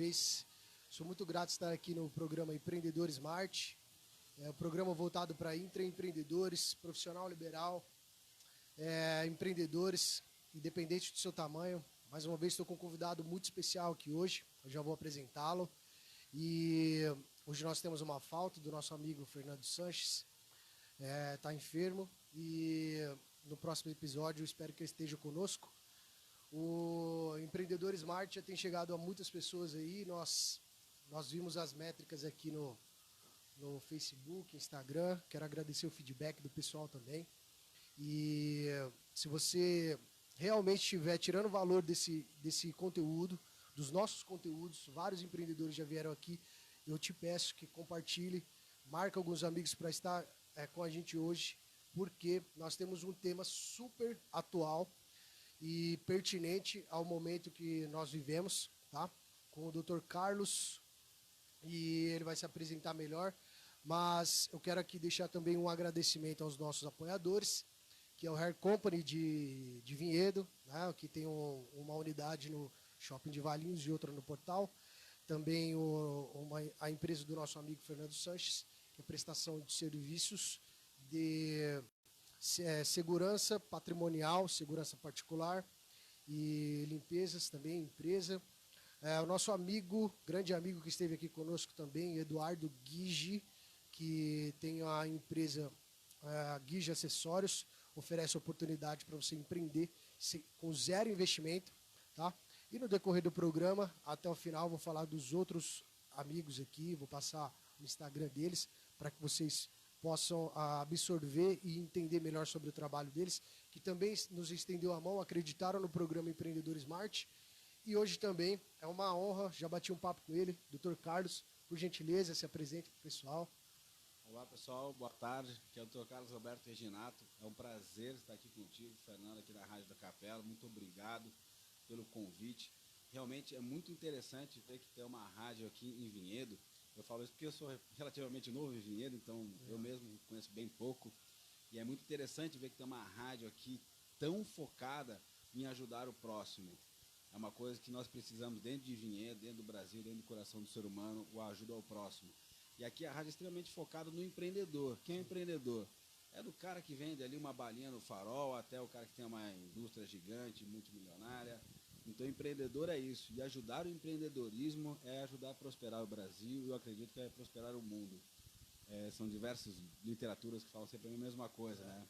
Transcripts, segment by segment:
vez. Sou muito grato de estar aqui no programa Empreendedor Smart, um programa voltado para intraempreendedores, profissional liberal, empreendedores, independente do seu tamanho. Mais uma vez estou com um convidado muito especial aqui hoje, eu já vou apresentá-lo. E hoje nós temos uma falta do nosso amigo Fernando Sanches, está enfermo e no próximo episódio eu espero que ele esteja conosco. O Empreendedor Smart já tem chegado a muitas pessoas aí, nós vimos as métricas aqui no Facebook, Instagram, quero agradecer o feedback do pessoal também. E se você realmente estiver tirando valor desse conteúdo, dos nossos conteúdos, vários empreendedores já vieram aqui, eu te peço que compartilhe, marque alguns amigos para estar com a gente hoje, porque nós temos um tema super atual e pertinente ao momento que nós vivemos, tá? Com o Dr. Carlos, e ele vai se apresentar melhor, mas eu quero aqui deixar também um agradecimento aos nossos apoiadores, que é o Hair Company de Vinhedo, né? Que tem uma unidade no Shopping de Valinhos e outra no Portal. Também a empresa do nosso amigo Fernando Sanches, que é prestação de serviços de segurança patrimonial, segurança particular e limpezas também, empresa. O nosso amigo, grande amigo que esteve aqui conosco também, Eduardo Guige, que tem a empresa Guige Acessórios, oferece oportunidade para você empreender com zero investimento, tá? E no decorrer do programa, até o final, vou falar dos outros amigos aqui, vou passar o Instagram deles para que vocês possam absorver e entender melhor sobre o trabalho deles, que também nos estendeu a mão, acreditaram no programa Empreendedor Smart. E hoje também é uma honra, já bati um papo com ele, Dr. Carlos, por gentileza, se apresente para o pessoal. Olá pessoal, boa tarde, aqui é o Dr. Carlos Roberto Reginato, é um prazer estar aqui contigo, Fernando, aqui da Rádio da Capela, muito obrigado pelo convite. Realmente é muito interessante ver que tem uma rádio aqui em Vinhedo. Eu falo isso porque eu sou relativamente novo em Vinhedo, então eu mesmo conheço bem pouco. E é muito interessante ver que tem uma rádio aqui tão focada em ajudar o próximo. É uma coisa que nós precisamos dentro de Vinhedo, dentro do Brasil, dentro do coração do ser humano, o ajuda ao próximo. E aqui a rádio é extremamente focada no empreendedor. Quem é o empreendedor? É do cara que vende ali uma balinha no farol, até o cara que tem uma indústria gigante, multimilionária. Então, empreendedor é isso. E ajudar o empreendedorismo é ajudar a prosperar o Brasil e eu acredito que é prosperar o mundo. São diversas literaturas que falam sempre a mesma coisa, né?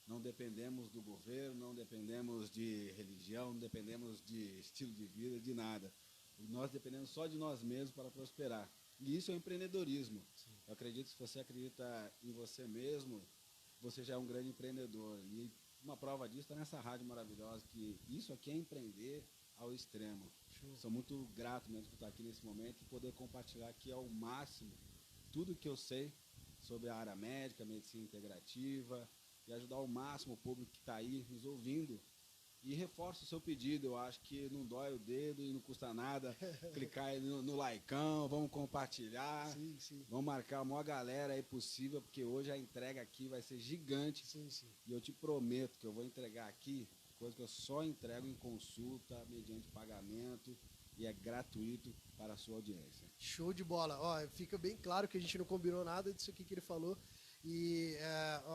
Não dependemos do governo, não dependemos de religião, não dependemos de estilo de vida, de nada. Nós dependemos só de nós mesmos para prosperar. E isso é o empreendedorismo. Sim. Eu acredito que se você acredita em você mesmo, você já é um grande empreendedor. E uma prova disso está nessa rádio maravilhosa, que isso aqui é empreender ao extremo. Sou muito grato mesmo por estar aqui nesse momento e poder compartilhar aqui ao máximo tudo que eu sei sobre a área médica, medicina integrativa e ajudar ao máximo o público que está aí nos ouvindo. E reforço o seu pedido, eu acho que não dói o dedo e não custa nada clicar aí no likeão, vamos compartilhar, sim, sim. Vamos marcar a maior galera aí possível, porque hoje a entrega aqui vai ser gigante. Sim, sim. E eu te prometo que eu vou entregar aqui coisa que eu só entrego em consulta, mediante pagamento, e é gratuito para a sua audiência. Show de bola. Ó, fica bem claro que a gente não combinou nada disso aqui que ele falou. E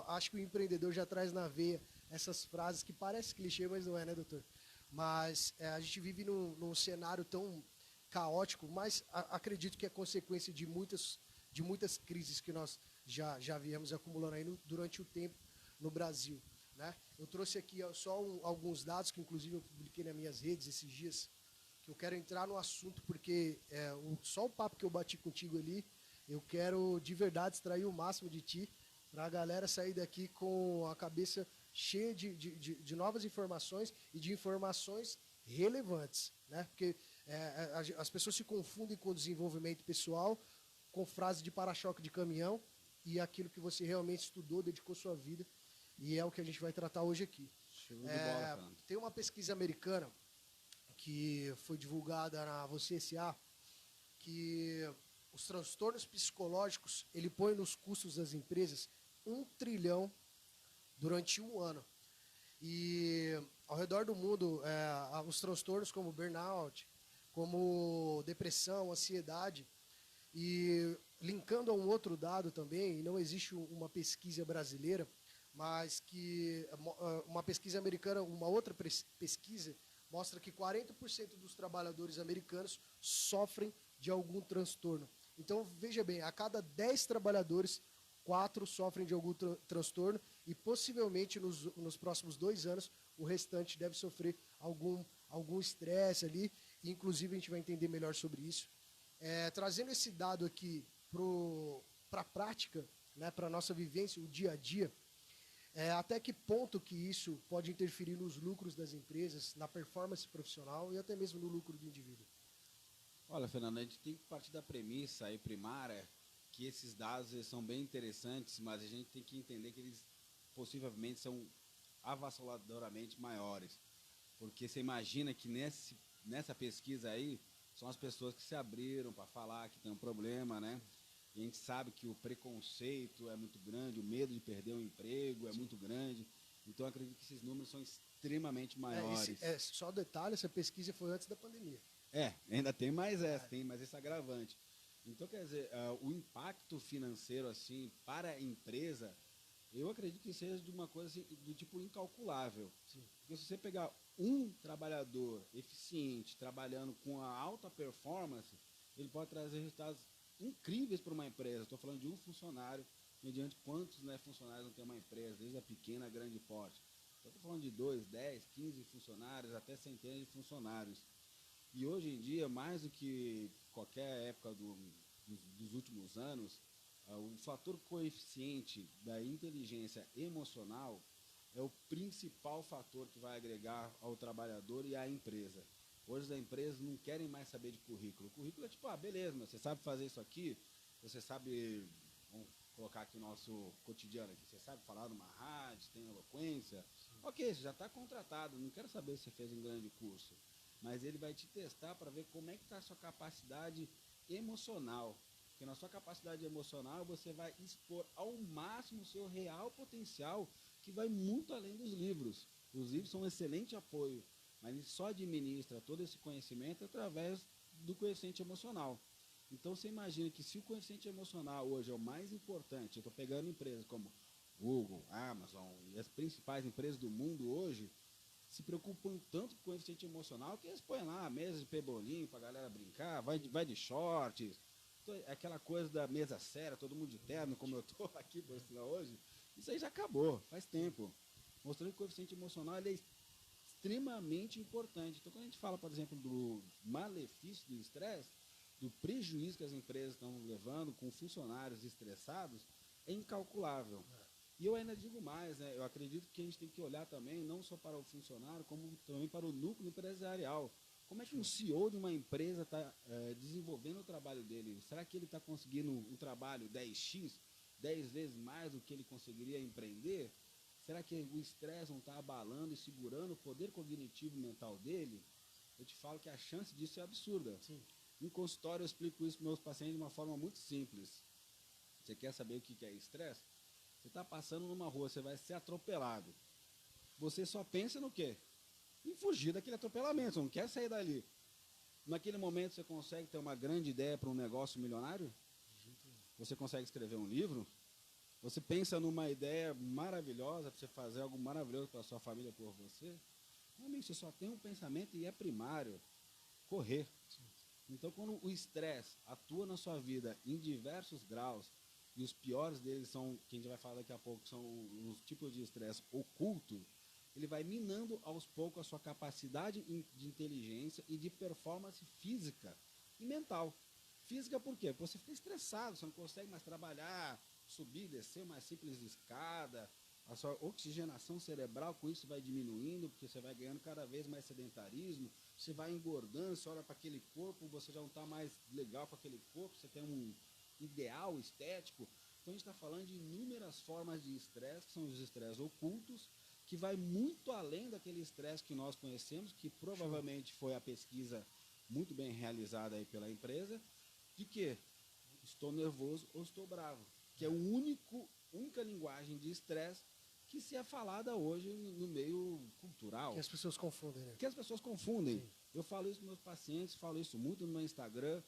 acho que o empreendedor já traz na veia essas frases que parece clichê, mas não é, né, doutor? Mas a gente vive num cenário tão caótico, mas acredito que é consequência de muitas crises que nós já viemos acumulando aí durante o tempo no Brasil, né? Eu trouxe aqui só alguns dados que inclusive eu publiquei nas minhas redes esses dias, que eu quero entrar no assunto porque só o papo que eu bati contigo ali, eu quero de verdade extrair o máximo de ti, para a galera sair daqui com a cabeça cheia de novas informações e de informações relevantes, né? Porque as pessoas se confundem com o desenvolvimento pessoal, com frase de para-choque de caminhão e aquilo que você realmente estudou, dedicou sua vida, e é o que a gente vai tratar hoje aqui. Show de bola, Fernando. Tem uma pesquisa americana que foi divulgada na Você S.A., que os transtornos psicológicos, ele põe nos custos das empresas 1 trilhão durante um ano. E ao redor do mundo, os transtornos como burnout, como depressão, ansiedade. E linkando a um outro dado também, não existe uma pesquisa brasileira, mas que uma pesquisa americana, uma outra pesquisa, mostra que 40% dos trabalhadores americanos sofrem de algum transtorno. Então, veja bem, a cada 10 trabalhadores, 4 sofrem de algum transtorno e possivelmente nos próximos 2 anos o restante deve sofrer algum estresse ali. E, inclusive, a gente vai entender melhor sobre isso. Trazendo esse dado aqui para a prática, né, para a nossa vivência, o dia a dia, até que ponto que isso pode interferir nos lucros das empresas, na performance profissional e até mesmo no lucro do indivíduo? Olha, Fernando, a gente tem que partir da premissa aí primária que esses dados eles são bem interessantes, mas a gente tem que entender que eles possivelmente são avassaladoramente maiores. Porque você imagina que nessa pesquisa aí são as pessoas que se abriram para falar que tem um problema, né? E a gente sabe que o preconceito é muito grande, o medo de perder o emprego é muito grande. Então, eu acredito que esses números são extremamente maiores. Só detalhe, essa pesquisa foi antes da pandemia. Ainda tem mais tem mais esse agravante. Então, quer dizer, o impacto financeiro, assim, para a empresa, eu acredito que seja de uma coisa assim, do tipo incalculável. Sim. Porque se você pegar um trabalhador eficiente, trabalhando com a alta performance, ele pode trazer resultados incríveis para uma empresa. Estou falando de um funcionário, mediante quantos, né, funcionários não tem uma empresa, desde a pequena a grande porte. Então, estou falando de 2, 10, 15 funcionários, até centenas de funcionários. E hoje em dia, mais do que qualquer época dos últimos anos, o fator coeficiente da inteligência emocional é o principal fator que vai agregar ao trabalhador e à empresa. Hoje as empresas não querem mais saber de currículo. O currículo é tipo, beleza, mas você sabe fazer isso aqui, você sabe, vamos colocar aqui o nosso cotidiano aqui, você sabe falar numa rádio, tem eloquência. Sim. Ok, você já está contratado, não quero saber se você fez um grande curso. Mas ele vai te testar para ver como é que está a sua capacidade emocional. Porque na sua capacidade emocional você vai expor ao máximo o seu real potencial, que vai muito além dos livros. Os livros são um excelente apoio, mas ele só administra todo esse conhecimento através do coeficiente emocional. Então você imagina que se o coeficiente emocional hoje é o mais importante, eu estou pegando empresas como Google, Amazon e as principais empresas do mundo hoje, se preocupam tanto com o coeficiente emocional que eles põem lá a mesa de pebolim para a galera brincar, vai de shorts, aquela coisa da mesa séria, todo mundo de terno, como eu estou aqui por sinal hoje, isso aí já acabou, faz tempo. Mostrando que o coeficiente emocional ele é extremamente importante. Então, quando a gente fala, por exemplo, do malefício do estresse, do prejuízo que as empresas estão levando com funcionários estressados, é incalculável. E eu ainda digo mais, né? Eu acredito que a gente tem que olhar também, não só para o funcionário, como também para o núcleo empresarial. Como é que um CEO de uma empresa está desenvolvendo o trabalho dele? Será que ele está conseguindo um trabalho 10x, 10 vezes mais do que ele conseguiria empreender? Será que o estresse não está abalando e segurando o poder cognitivo mental dele? Eu te falo que a chance disso é absurda. Sim. Em consultório eu explico isso para meus pacientes de uma forma muito simples. Você quer saber o que é estresse? Você está passando numa rua, você vai ser atropelado. Você só pensa no quê? Em fugir daquele atropelamento, você não quer sair dali. Naquele momento você consegue ter uma grande ideia para um negócio milionário? Você consegue escrever um livro? Você pensa numa ideia maravilhosa para você fazer algo maravilhoso para a sua família, por você? Não, amigo, você só tem um pensamento e é primário. Correr. Sim. Então, quando o estresse atua na sua vida em diversos graus, e os piores deles são, que a gente vai falar daqui a pouco, são os tipos de estresse oculto, ele vai minando aos poucos a sua capacidade de inteligência e de performance física e mental. Física por quê? Porque você fica estressado, você não consegue mais trabalhar, subir, descer uma simples escada, a sua oxigenação cerebral com isso vai diminuindo, porque você vai ganhando cada vez mais sedentarismo, você vai engordando, você olha para aquele corpo, você já não está mais legal com aquele corpo, você tem um ideal estético. Então a gente está falando de inúmeras formas de estresse, que são os estresses ocultos, que vai muito além daquele estresse que nós conhecemos, que provavelmente foi a pesquisa muito bem realizada aí pela empresa, de que estou nervoso ou estou bravo, que é a única linguagem de estresse que se é falada hoje no meio cultural. Que as pessoas confundem, né? Que as pessoas confundem. Sim. Eu falo isso para meus pacientes, falo isso muito no meu Instagram.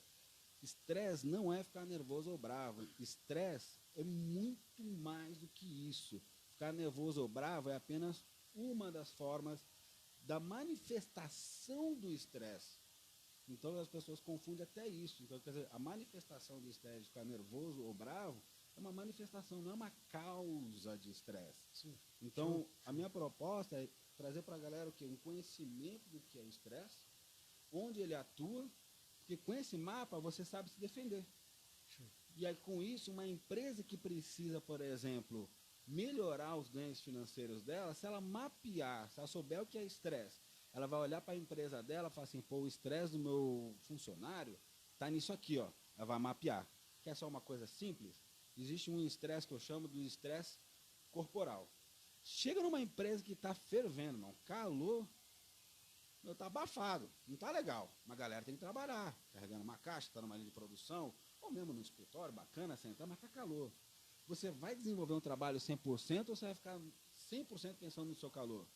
Estresse não é ficar nervoso ou bravo. Estresse é muito mais do que isso. Ficar nervoso ou bravo é apenas uma das formas da manifestação do estresse. Então as pessoas confundem até isso. Então, quer dizer, a manifestação do estresse, de ficar nervoso ou bravo, é uma manifestação, não é uma causa de estresse. Então, a minha proposta é trazer para a galera o quê? Um conhecimento do que é o estresse, onde ele atua, porque com esse mapa você sabe se defender. E aí, com isso, uma empresa que precisa, por exemplo, melhorar os ganhos financeiros dela, se ela mapear, se ela souber o que é estresse, ela vai olhar para a empresa dela e falar assim, pô, o estresse do meu funcionário está nisso aqui, ó. Ela vai mapear. Quer só uma coisa simples? Existe um estresse que eu chamo de estresse corporal. Chega numa empresa que está fervendo, irmão, calor, meu, tá abafado, não tá legal. Mas a galera tem que trabalhar, carregando uma caixa, tá numa linha de produção, ou mesmo no escritório, bacana, sentar, mas tá calor. Você vai desenvolver um trabalho 100% ou você vai ficar 100% pensando no seu calor?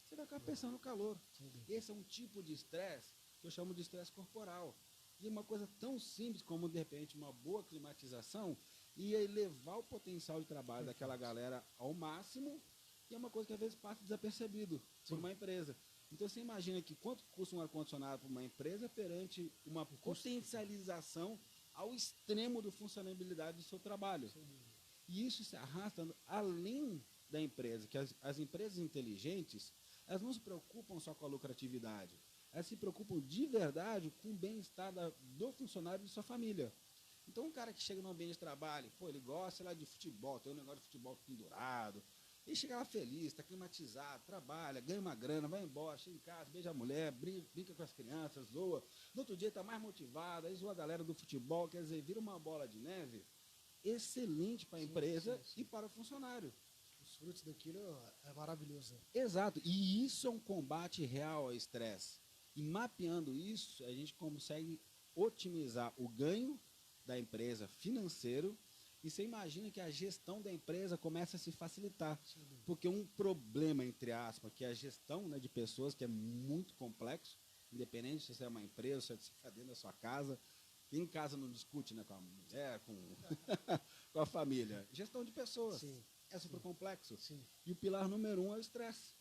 Você vai ficar pensando no calor. Esse é um tipo de estresse que eu chamo de estresse corporal. E uma coisa tão simples como, de repente, uma boa climatização ia elevar o potencial de trabalho daquela galera ao máximo, e é uma coisa que às vezes passa desapercebido por uma empresa. Então você imagina que quanto custa um ar-condicionado para uma empresa perante uma potencialização ao extremo da funcionalidade do seu trabalho. E isso se arrasta além da empresa, que as empresas inteligentes, elas não se preocupam só com a lucratividade, elas se preocupam de verdade com o bem-estar do funcionário e de sua família. Então um cara que chega no ambiente de trabalho, pô, ele gosta lá de futebol, tem um negócio de futebol pendurado, ele chega lá feliz, está climatizado, trabalha, ganha uma grana, vai embora, chega em casa, beija a mulher, brinca com as crianças, zoa. No outro dia está mais motivado, aí zoa a galera do futebol, quer dizer, vira uma bola de neve excelente para a empresa e para o funcionário. Os frutos daquilo é maravilhoso. Né? Exato, e isso é um combate real ao estresse. E mapeando isso, a gente consegue otimizar o ganho da empresa financeiro. E você imagina que a gestão da empresa começa a se facilitar. Porque um problema, entre aspas, que é a gestão, né, de pessoas, que é muito complexo, independente se você é uma empresa, se você está dentro da sua casa. Quem em casa não discute, né, com a mulher, com a família? Gestão de pessoas. É super complexo. E o pilar número 1 é o estresse.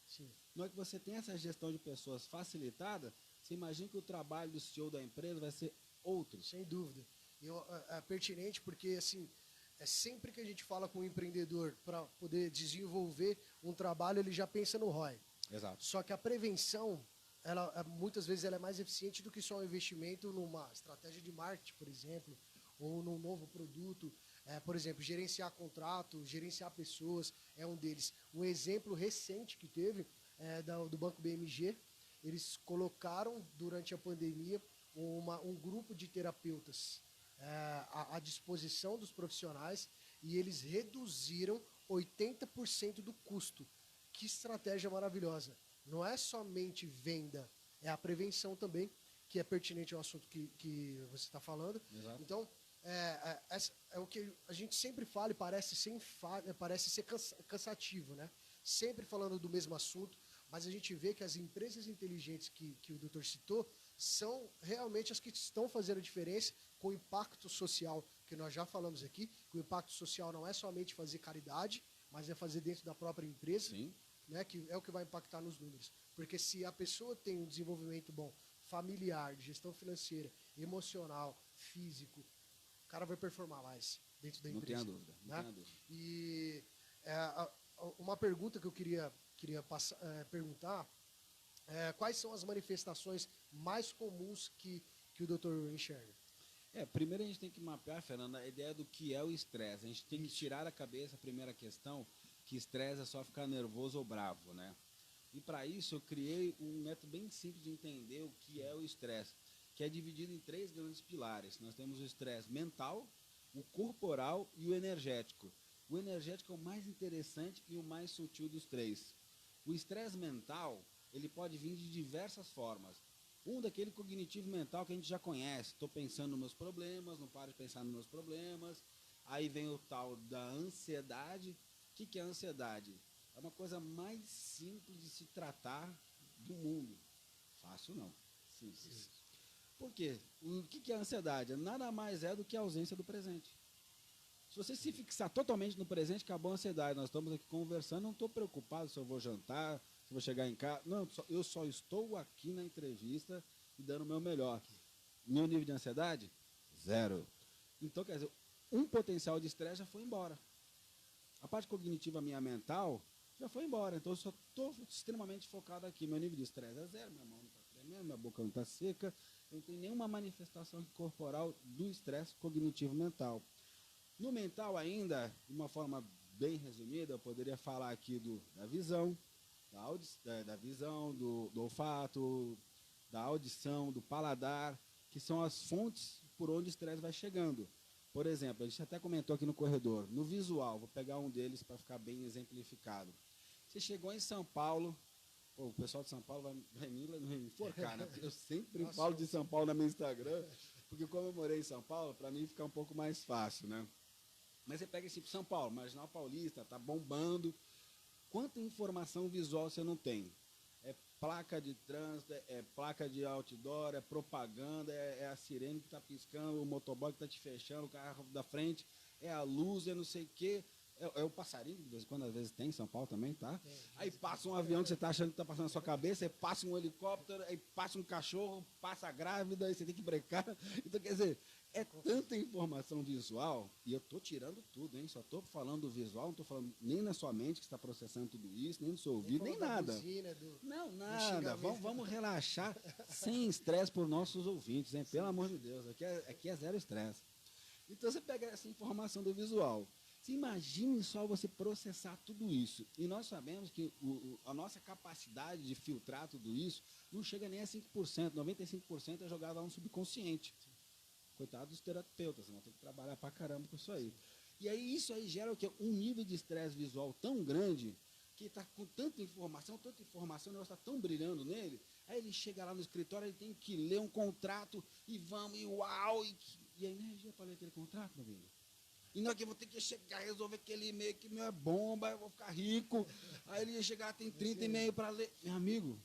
Na hora que você tem essa gestão de pessoas facilitada, você imagina que o trabalho do CEO da empresa vai ser outro. Sem dúvida. É pertinente porque, assim, é sempre que a gente fala com um empreendedor para poder desenvolver um trabalho, ele já pensa no ROI. Exato. Só que a prevenção, muitas vezes ela é mais eficiente do que só um investimento numa estratégia de marketing, por exemplo, ou num novo produto. Por exemplo, gerenciar contrato, gerenciar pessoas é um deles. Um exemplo recente que teve do Banco BMG, eles colocaram durante a pandemia um grupo de terapeutas à disposição dos profissionais e eles reduziram 80% do custo. Que estratégia maravilhosa. Não é somente venda, é a prevenção também, que é pertinente ao assunto que você está falando. Exato. Então, é o que a gente sempre fala e parece ser cansativo, né? Sempre falando do mesmo assunto, mas a gente vê que as empresas inteligentes que o doutor citou são realmente as que estão fazendo a diferença com o impacto social, que nós já falamos aqui, que o impacto social não é somente fazer caridade, mas é fazer dentro da própria empresa. Sim. Né, que é o que vai impactar nos números. Porque se a pessoa tem um desenvolvimento bom, familiar, de gestão financeira, emocional, físico, o cara vai performar mais dentro da empresa. Não tenha dúvida. Não tenha dúvida. E uma pergunta que eu queria perguntar quais são as manifestações mais comuns que o doutor enxerga? Primeiro a gente tem que mapear, Fernanda, a ideia do que é o estresse. A gente tem que tirar da cabeça a primeira questão, que estresse é só ficar nervoso ou bravo, né? E para isso eu criei um método bem simples de entender o que é o estresse, que é dividido em 3 grandes pilares. Nós temos o estresse mental, o corporal e o energético. O energético é o mais interessante e o mais sutil dos 3. O estresse mental, ele pode vir de diversas formas. Um daquele cognitivo mental que a gente já conhece. Estou pensando nos meus problemas, não paro de pensar nos meus problemas. Aí vem o tal da ansiedade. O que é a ansiedade? É uma coisa mais simples de se tratar do mundo. Fácil não. Simples. Por quê? O que é a ansiedade? Nada mais é do que a ausência do presente. Se você se fixar totalmente no presente, acabou a ansiedade. Nós estamos aqui conversando, não estou preocupado se eu vou jantar, se eu vou chegar em casa. Não, eu só estou aqui na entrevista e dando o meu melhor. Meu nível de ansiedade? 0. Então, quer dizer, um potencial de estresse já foi embora. A parte cognitiva minha mental já foi embora. Então, eu só estou extremamente focado aqui. Meu nível de estresse é 0, minha mão não está tremendo, minha boca não está seca. Eu não tenho nenhuma manifestação corporal do estresse cognitivo mental. No mental ainda, de uma forma bem resumida, eu poderia falar aqui da visão, da visão, do olfato, da audição, do paladar, que são as fontes por onde o estresse vai chegando. Por exemplo, a gente até comentou aqui no corredor, no visual, vou pegar um deles para ficar bem exemplificado. Você chegou em São Paulo, o pessoal de São Paulo vai me enforcar, né? Porque eu sempre falo de São Paulo no meu Instagram, porque como eu morei em São Paulo, para mim fica um pouco mais fácil, né? Mas você pega esse São Paulo, Marginal Paulista, tá bombando. Quanta informação visual você não tem? É placa de trânsito, é placa de outdoor, é propaganda, é a sirene que está piscando, o motoboy que está te fechando, o carro da frente, é a luz, é não sei o quê. É o passarinho, de vez em quando, às vezes tem, em São Paulo também, tá? Aí passa um avião que você está achando que está passando na sua cabeça, aí passa um helicóptero, aí passa um cachorro, passa a grávida, aí você tem que brecar. Então, quer dizer, é tanta informação visual, e eu estou tirando tudo, hein? Só estou falando do visual, não estou falando nem na sua mente que está processando tudo isso, nem no seu ouvido, nem nada. Buzina, não, nada. Vamos relaxar sem estresse por nossos ouvintes, hein? Pelo amor de Deus, aqui é 0 estresse. Então, você pega essa informação do visual. Você imagine só você processar tudo isso. E nós sabemos que a nossa capacidade de filtrar tudo isso não chega nem a 5%, 95% é jogado lá no subconsciente. Coitado dos terapeutas, vão ter que trabalhar pra caramba com isso aí. E aí isso aí gera o quê? Um nível de estresse visual tão grande que está com tanta informação, o negócio está tão brilhando nele, aí ele chega lá no escritório, ele tem que ler um contrato e vamos, e uau, e a energia para ler aquele contrato, meu amigo? E não é que eu vou ter que chegar, resolver aquele e-mail que meu é bomba, eu vou ficar rico. Aí ele ia chegar, tem 30 e-mails para ler. Meu amigo,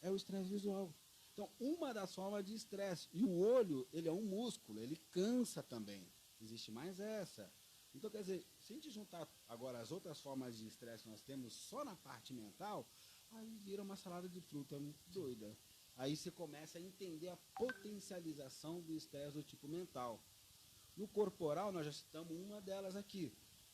é o estresse visual. Então, uma das formas de estresse. E o olho, ele é um músculo, ele cansa também. Existe mais essa. Então, quer dizer, se a gente juntar agora as outras formas de estresse que nós temos só na parte mental, aí vira uma salada de fruta muito doida. Aí você começa a entender a potencialização do estresse do tipo mental. No corporal, nós já citamos uma delas aqui.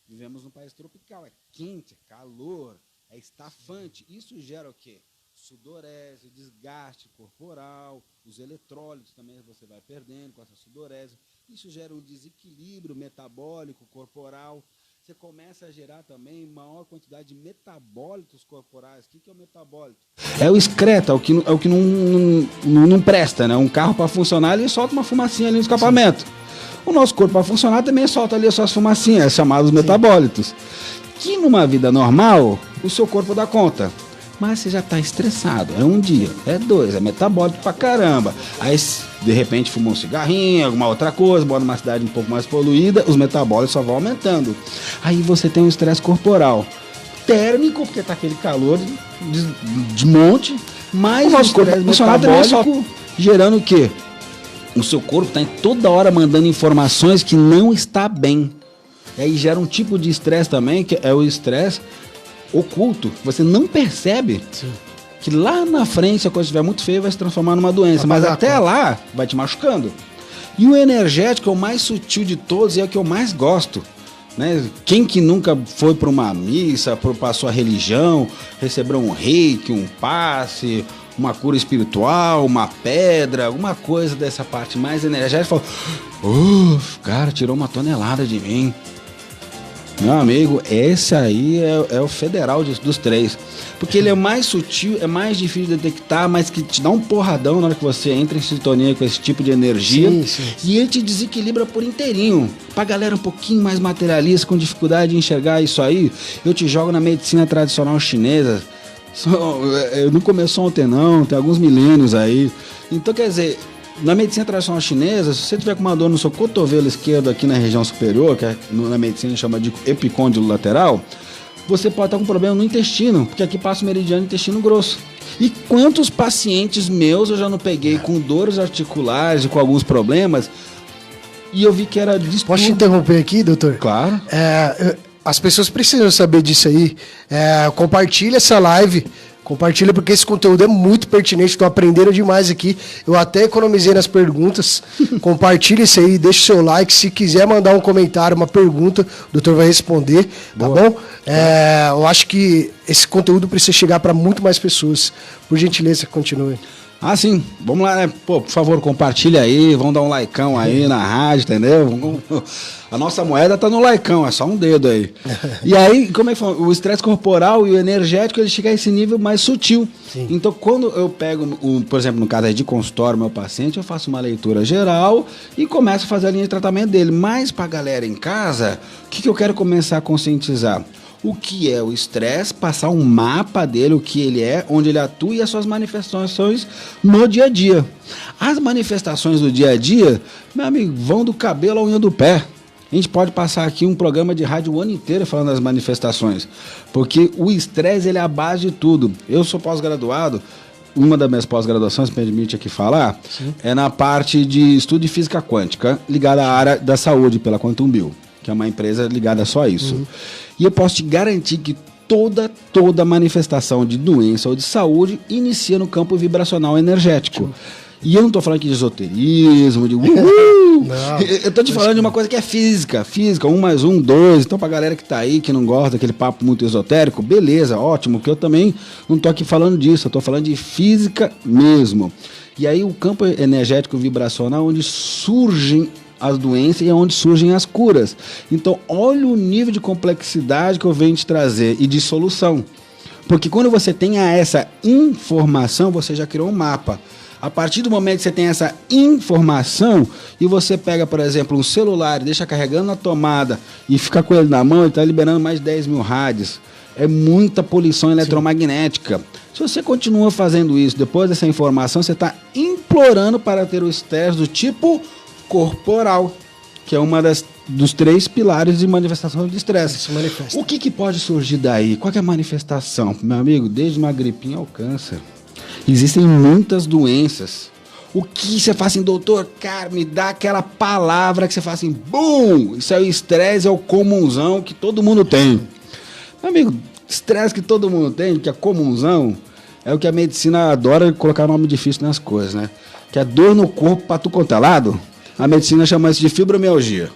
Vivemos num país tropical, é quente, é calor, é estafante. Isso gera o quê? Sudorese, desgaste corporal, os eletrólitos também você vai perdendo com essa sudorese. Isso gera um desequilíbrio metabólico corporal. Você começa a gerar também maior quantidade de metabólitos corporais. O que é o metabólito? É o excreta, é o que não presta, né? Um carro para funcionar, ele solta uma fumacinha ali no escapamento. Sim. O nosso corpo, para funcionar, também solta ali as suas fumacinhas, chamados metabólitos. Que numa vida normal, o seu corpo dá conta. Mas você já está estressado. É um dia, é 2, é metabólico pra caramba. Aí, de repente, fuma um cigarrinho, alguma outra coisa, mora numa cidade um pouco mais poluída, os metabólitos só vão aumentando. Aí você tem um estresse corporal. Térmico, porque tá aquele calor de monte, mas o estresse metabólico gerando o quê? O seu corpo está toda hora mandando informações que não está bem. E aí gera um tipo de estresse também, que é o estresse oculto. Você não percebe. Sim. Que lá na frente, se a coisa estiver muito feia, vai se transformar numa doença. Mas até lá, vai te machucando. E o energético é o mais sutil de todos e é o que eu mais gosto. Né? Quem que nunca foi para uma missa, para a sua religião, recebeu um reiki, um passe, uma cura espiritual, uma pedra, alguma coisa dessa parte mais energética, falou, cara, tirou uma tonelada de mim. Meu amigo, esse aí é o federal dos 3. Porque ele é mais sutil, é mais difícil de detectar, mas que te dá um porradão na hora que você entra em sintonia com esse tipo de energia. Sim. E ele te desequilibra por inteirinho. Pra galera um pouquinho mais materialista, com dificuldade de enxergar isso aí, eu te jogo na medicina tradicional chinesa. Não começou ontem não, tem alguns milênios aí. Então, quer dizer, na medicina tradicional chinesa, se você tiver com uma dor no seu cotovelo esquerdo aqui na região superior, que na medicina chama de epicôndilo lateral, você pode estar com problema no intestino, porque aqui passa o meridiano intestino grosso. E quantos pacientes meus eu já não peguei com dores articulares e com alguns problemas, e eu vi que era distúrbio. Posso te interromper aqui, doutor? Claro. As pessoas precisam saber disso aí. Compartilha essa live. Compartilha porque esse conteúdo é muito pertinente. Estou aprendendo demais aqui. Eu até economizei nas perguntas. Compartilha isso aí, deixa o seu like. Se quiser mandar um comentário, uma pergunta, o doutor vai responder. Tá bom? Eu acho que esse conteúdo precisa chegar para muito mais pessoas. Por gentileza, continue. Ah, sim. Vamos lá, né? Pô, por favor, compartilha aí, vamos dar um likeão aí na rádio, entendeu? A nossa moeda tá no likeão, é só um dedo aí. E aí, como é que foi? O estresse corporal e o energético, ele chega a esse nível mais sutil. Sim. Então, quando eu pego, por exemplo, no caso aí de consultório, meu paciente, eu faço uma leitura geral e começo a fazer a linha de tratamento dele. Mas pra galera em casa, o que eu quero começar a conscientizar? O que é o estresse, passar um mapa dele, o que ele é, onde ele atua e as suas manifestações no dia a dia. As manifestações do dia a dia, meu amigo, vão do cabelo à unha do pé. A gente pode passar aqui um programa de rádio o ano inteiro falando das manifestações, porque o estresse ele é a base de tudo. Eu sou pós-graduado, uma das minhas pós-graduações, me permite aqui falar, sim, é na parte de estudo de física quântica, ligada à área da saúde pela Quantum Bill, que é uma empresa ligada só a isso. Uhum. E eu posso te garantir que toda manifestação de doença ou de saúde inicia no campo vibracional energético. E eu não estou falando aqui de esoterismo, de eu estou te falando de uma coisa que é física, 1 mais 1, 2. Então, para a galera que está aí, que não gosta daquele papo muito esotérico, beleza, ótimo, que eu também não estou aqui falando disso, eu estou falando de física mesmo. E aí o campo energético vibracional, onde surgem as doenças e é onde surgem as curas. Então, olha o nível de complexidade que eu venho te trazer e de solução. Porque quando você tem essa informação, você já criou um mapa. A partir do momento que você tem essa informação e você pega, por exemplo, um celular e deixa carregando na tomada e fica com ele na mão, ele está liberando mais de 10 mil rádios. É muita poluição eletromagnética. Sim. Se você continua fazendo isso, depois dessa informação, você está implorando para ter o estresse do tipo corporal, que é uma dos 3 pilares de manifestação de estresse. O que pode surgir daí? Qual que é a manifestação? Meu amigo, desde uma gripinha ao câncer. Existem muitas doenças. O que você fala assim, doutor, cara, me dá aquela palavra que você fala assim, bum! Isso é o estresse, é o comunzão que todo mundo tem. Meu amigo, estresse que todo mundo tem, que é comunzão, é o que a medicina adora colocar nome difícil nas coisas, né? Que é dor no corpo pra tu quanto é lado. A medicina chama isso de fibromialgia.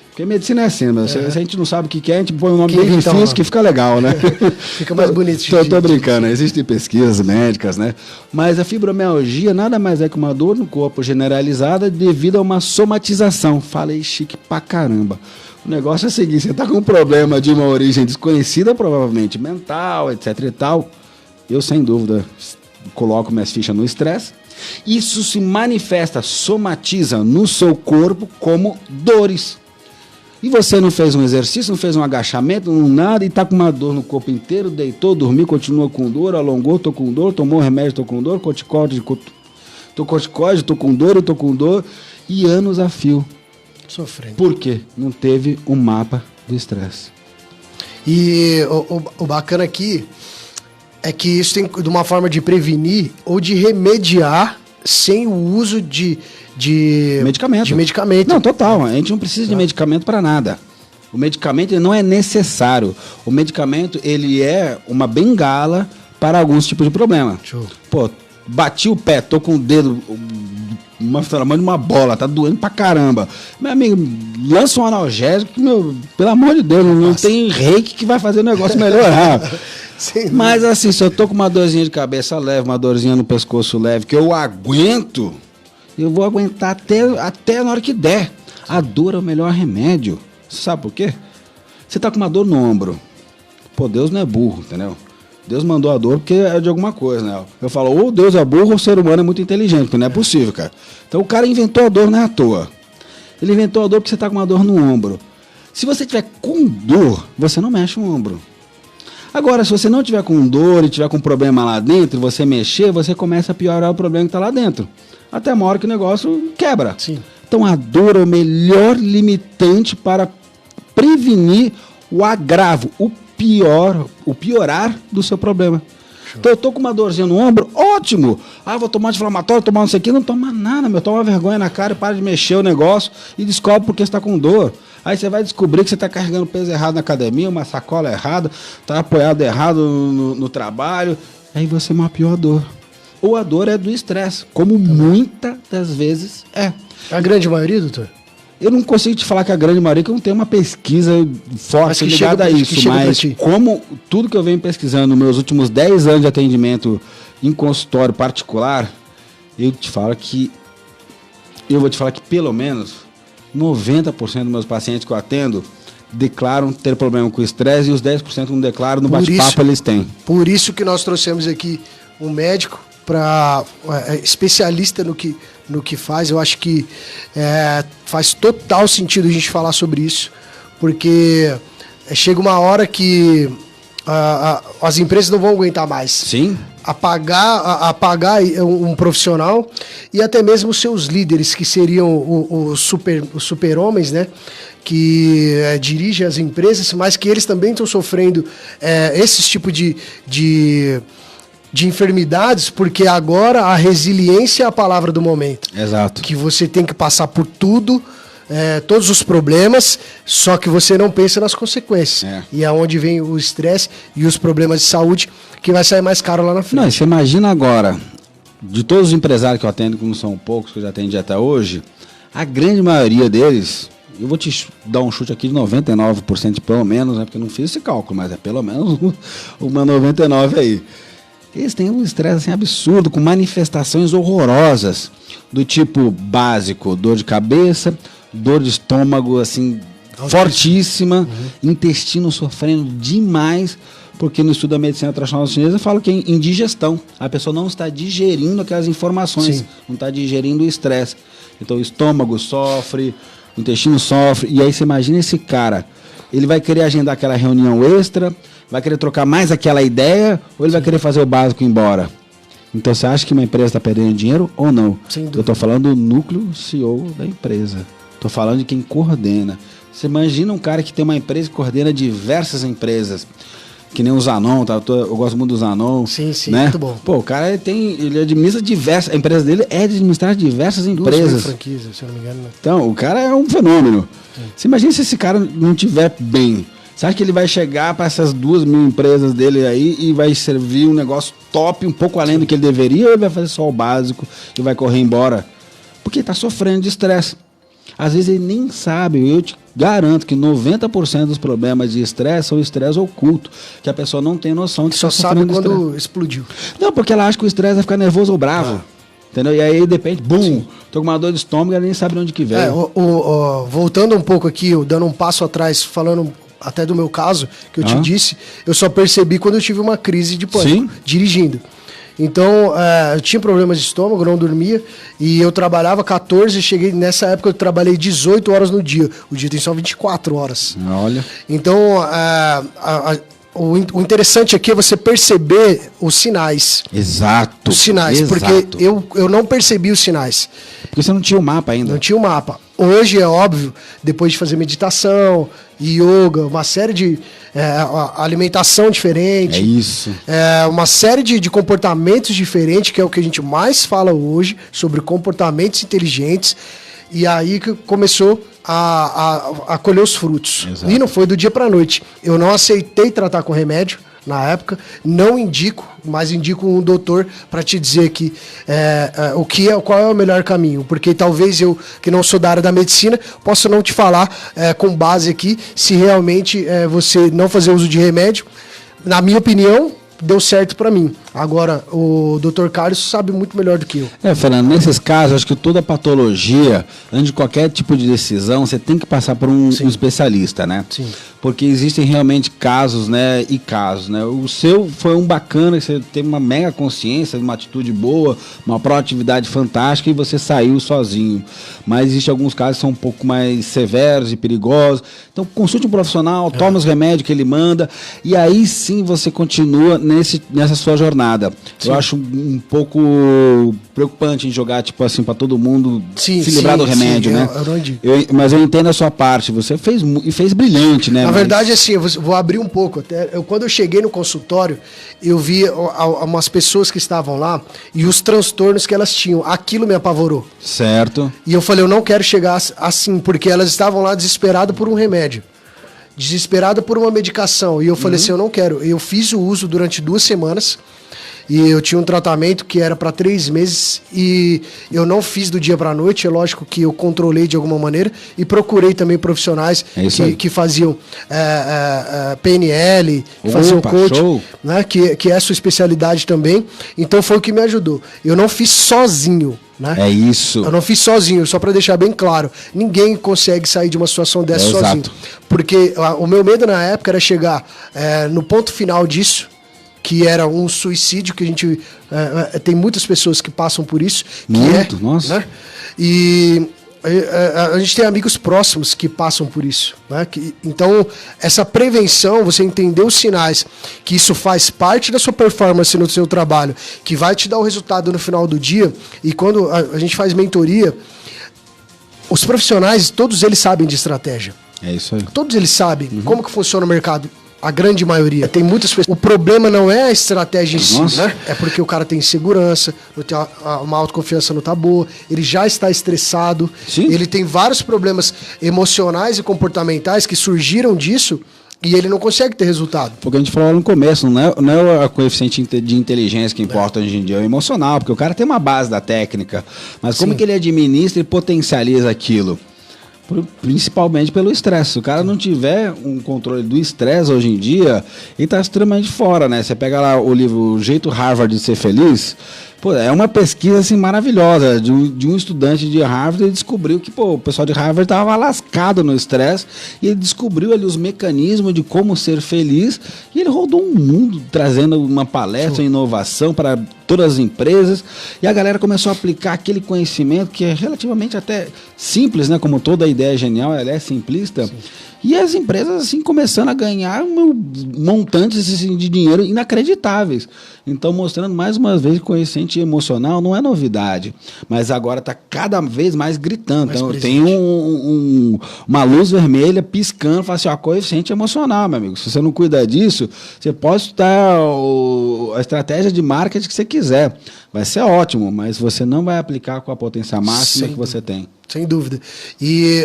Porque a medicina é assim, né? Se a gente não sabe o que é, a gente põe um nome bem difícil que fica legal, né? Fica mais bonito. Tô brincando, existem pesquisas médicas, né? Mas a fibromialgia nada mais é que uma dor no corpo generalizada devido a uma somatização. Falei chique pra caramba. O negócio é o seguinte, você tá com um problema de uma origem desconhecida, provavelmente mental, etc e tal. Eu, sem dúvida, coloco minhas fichas no estresse. Isso se manifesta, somatiza no seu corpo como dores. E você não fez um exercício, não fez um agachamento, não nada, e está com uma dor no corpo inteiro, deitou, dormiu, continua com dor, alongou, tô com dor, tomou remédio, tô com dor, corticóide, tô com dor, e anos a fio. Sofrendo. Por quê? Não teve um mapa do estresse. E o bacana aqui é que isso tem de uma forma de prevenir ou de remediar sem o uso de medicamento. Não, total. A gente não precisa de medicamento para nada. O medicamento ele não é necessário. O medicamento ele é uma bengala para alguns tipos de problema. Show. Pô, bati o pé, tô com o dedo tamanho de uma bola, tá doendo pra caramba. Meu amigo, lança um analgésico, pelo amor de Deus, não tem reiki que vai fazer o negócio melhorar. Sim, mas assim, se eu tô com uma dorzinha de cabeça leve, uma dorzinha no pescoço leve, que eu aguento, eu vou aguentar até na hora que der. A dor é o melhor remédio. Você sabe por quê? Você tá com uma dor no ombro. Pô, Deus não é burro, entendeu? Deus mandou a dor porque é de alguma coisa, né? Eu falo, ou Deus é burro ou o ser humano é muito inteligente, porque não é possível, cara. Então o cara inventou a dor, não é à toa. Ele inventou a dor porque você tá com uma dor no ombro. Se você tiver com dor, você não mexe o ombro. Agora, se você não tiver com dor e tiver com problema lá dentro, você mexer, você começa a piorar o problema que está lá dentro. Até uma hora que o negócio quebra. Sim. Então, a dor é o melhor limitante para prevenir o agravo, o o piorar do seu problema. Então eu tô com uma dorzinha no ombro, ótimo! Ah, vou tomar anti-inflamatório, tomar não sei o que, não toma nada, meu. Toma vergonha na cara e para de mexer o negócio e descobre porque você tá com dor. Aí você vai descobrir que você tá carregando peso errado na academia, uma sacola errada, tá apoiado errado no trabalho. Aí você mapeou a dor. Ou a dor é do estresse, como muitas das vezes é. A grande maioria, doutor? Eu não consigo te falar que a grande maioria, que eu não tenho uma pesquisa forte ligada a isso, mas como tudo que eu venho pesquisando nos meus últimos 10 anos de atendimento em consultório particular, eu vou te falar que pelo menos 90% dos meus pacientes que eu atendo declaram ter problema com estresse e os 10% não declaram, no bate-papo eles têm. Por isso que nós trouxemos aqui um médico especialista no que faz. Eu acho que faz total sentido a gente falar sobre isso, porque chega uma hora que as empresas não vão aguentar mais. Sim. Apagar um profissional e até mesmo os seus líderes, que seriam os super-homens, né? Que dirigem as empresas, mas que eles também estão sofrendo esses tipos de enfermidades, porque agora a resiliência é a palavra do momento. Exato. Que você tem que passar por tudo, todos os problemas, só que você não pensa nas consequências. E é onde vem o estresse e os problemas de saúde, que vai sair mais caro lá na frente. Não, você imagina agora, de todos os empresários que eu atendo, que não são poucos, que eu já atendi até hoje, a grande maioria deles, eu vou te dar um chute aqui de 99% pelo menos, né, porque eu não fiz esse cálculo, mas é pelo menos uma 99 aí. Eles têm um estresse assim, absurdo, com manifestações horrorosas, do tipo básico, dor de cabeça, dor de estômago assim, fortíssima, intestino sofrendo demais, porque no estudo da medicina tradicional chinesa fala que é indigestão. A pessoa não está digerindo aquelas informações, não está digerindo o estresse. Então o estômago sofre, o intestino sofre, e aí você imagina esse cara, ele vai querer agendar aquela reunião extra, vai querer trocar mais aquela ideia, ou ele vai querer fazer o básico e ir embora? Então você acha que uma empresa está perdendo dinheiro ou não? Eu estou falando do núcleo CEO da empresa. Estou falando de quem coordena. Você imagina um cara que tem uma empresa que coordena diversas empresas, que nem o Zanon, tá? Eu gosto muito do Zanon. Sim, né? Muito bom. Pô, o cara ele administra diversas, a empresa dele é de administrar diversas empresas. 2 franquias, se eu não me engano. Né? Então, o cara é um fenômeno. Você imagina se esse cara não estiver bem. Você acha que ele vai chegar para essas 2.000 empresas dele aí e vai servir um negócio top, um pouco além do que ele deveria, ou ele vai fazer só o básico e vai correr embora? Porque ele está sofrendo de estresse. Às vezes ele nem sabe. Eu te garanto que 90% dos problemas de estresse são estresse oculto, que a pessoa não tem noção que só sabe quando explodiu. Não, porque ela acha que o estresse vai ficar nervoso ou bravo. Entendeu? E aí, de repente, bum, tô com uma dor de estômago e ela nem sabe de onde que veio. Voltando um pouco aqui, dando um passo atrás, falando até do meu caso, que eu te disse, eu só percebi quando eu tive uma crise de pânico, dirigindo. Então, eu tinha problemas de estômago, não dormia, e eu trabalhava 14, nessa época eu trabalhei 18 horas no dia. O dia tem só 24 horas. Olha. Então, o interessante aqui é você perceber os sinais. Exato. Os sinais, porque eu não percebi os sinais. Porque você não tinha o mapa ainda. Não tinha o mapa. Hoje, é óbvio, depois de fazer meditação, yoga, uma série de alimentação diferente. É isso. Uma série de comportamentos diferentes, que é o que a gente mais fala hoje, sobre comportamentos inteligentes. E aí que começou a colher os frutos. Exato. E não foi do dia para a noite. Eu não aceitei tratar com remédio na época, não indico, mas indico um doutor para te dizer que qual é o melhor caminho, porque talvez eu, que não sou da área da medicina, possa não te falar com base aqui se realmente você não fazer uso de remédio. Na minha opinião, deu certo para mim. Agora, o Dr. Carlos sabe muito melhor do que eu. Fernando, nesses casos, acho que toda patologia, antes de qualquer tipo de decisão, você tem que passar por um especialista, né? Sim. Porque existem realmente casos, né, e casos, né? O seu foi um bacana, você teve uma mega consciência, uma atitude boa, uma proatividade fantástica e você saiu sozinho. Mas existem alguns casos que são um pouco mais severos e perigosos. Então, consulte um profissional, toma os remédios que ele manda e aí sim você continua nessa sua jornada. nada. Sim. Eu acho um pouco preocupante em jogar, tipo assim, para todo mundo Sim, se livrar do remédio, né? Eu não digo. Mas eu entendo a sua parte. Você fez brilhante, né? Na verdade, assim, eu vou abrir um pouco. Quando eu cheguei no consultório, eu vi umas pessoas que estavam lá e os transtornos que elas tinham. Aquilo me apavorou. Certo. E eu falei, eu não quero chegar assim, porque elas estavam lá desesperadas por um remédio. Desesperada por uma medicação. E eu falei assim, eu não quero. Eu fiz o uso durante 2 semanas. E eu tinha um tratamento que era para 3 meses. E eu não fiz do dia para a noite. É lógico que eu controlei de alguma maneira. E procurei também profissionais que faziam PNL, faziam coaching, né, que é a sua especialidade também. Então foi o que me ajudou. Eu não fiz sozinho. Né? É isso. Eu não fiz sozinho, só para deixar bem claro. Ninguém consegue sair de uma situação dessa sozinho. Exato. Porque o meu medo na época era chegar no ponto final disso, que era um suicídio, que a gente... tem muitas pessoas que passam por isso. Nossa. Né? E a gente tem amigos próximos que passam por isso. Né? Então, essa prevenção, você entender os sinais, que isso faz parte da sua performance no seu trabalho, que vai te dar o resultado no final do dia. E quando a gente faz mentoria, os profissionais, todos eles sabem de estratégia. É isso aí. Todos eles sabem como que funciona o mercado. A grande maioria. Tem muitas pessoas. O problema não é a estratégia em si, né? É porque o cara tem insegurança, uma autoconfiança não tá boa, ele já está estressado, Sim. Ele tem vários problemas emocionais e comportamentais que surgiram disso e ele não consegue ter resultado. Porque a gente falou no começo, não é o coeficiente de inteligência que importa hoje em dia, é o emocional, porque o cara tem uma base da técnica, mas como que ele administra e potencializa aquilo? Principalmente pelo estresse. Se o cara não tiver um controle do estresse hoje em dia, ele está extremamente fora, né? Você pega lá o livro O Jeito Harvard de Ser Feliz, pô, é uma pesquisa assim, maravilhosa de um estudante de Harvard. Ele descobriu que o pessoal de Harvard estava lascado no estresse e ele descobriu ali os mecanismos de como ser feliz e ele rodou um mundo trazendo uma palestra, inovação para todas as empresas e a galera começou a aplicar aquele conhecimento que é relativamente até simples, né? Como toda ideia genial, ela é simplista. Sim. E as empresas assim começando a ganhar montantes assim, de dinheiro inacreditáveis. Então, mostrando mais uma vez que o coeficiente emocional não é novidade, mas agora está cada vez mais gritando. Então, tem uma luz vermelha piscando, fala assim, coeficiente emocional, meu amigo. Se você não cuida disso, você pode estudar a estratégia de marketing que você quiser. Vai ser ótimo, mas você não vai aplicar com a potência máxima que você tem. Sem dúvida. E...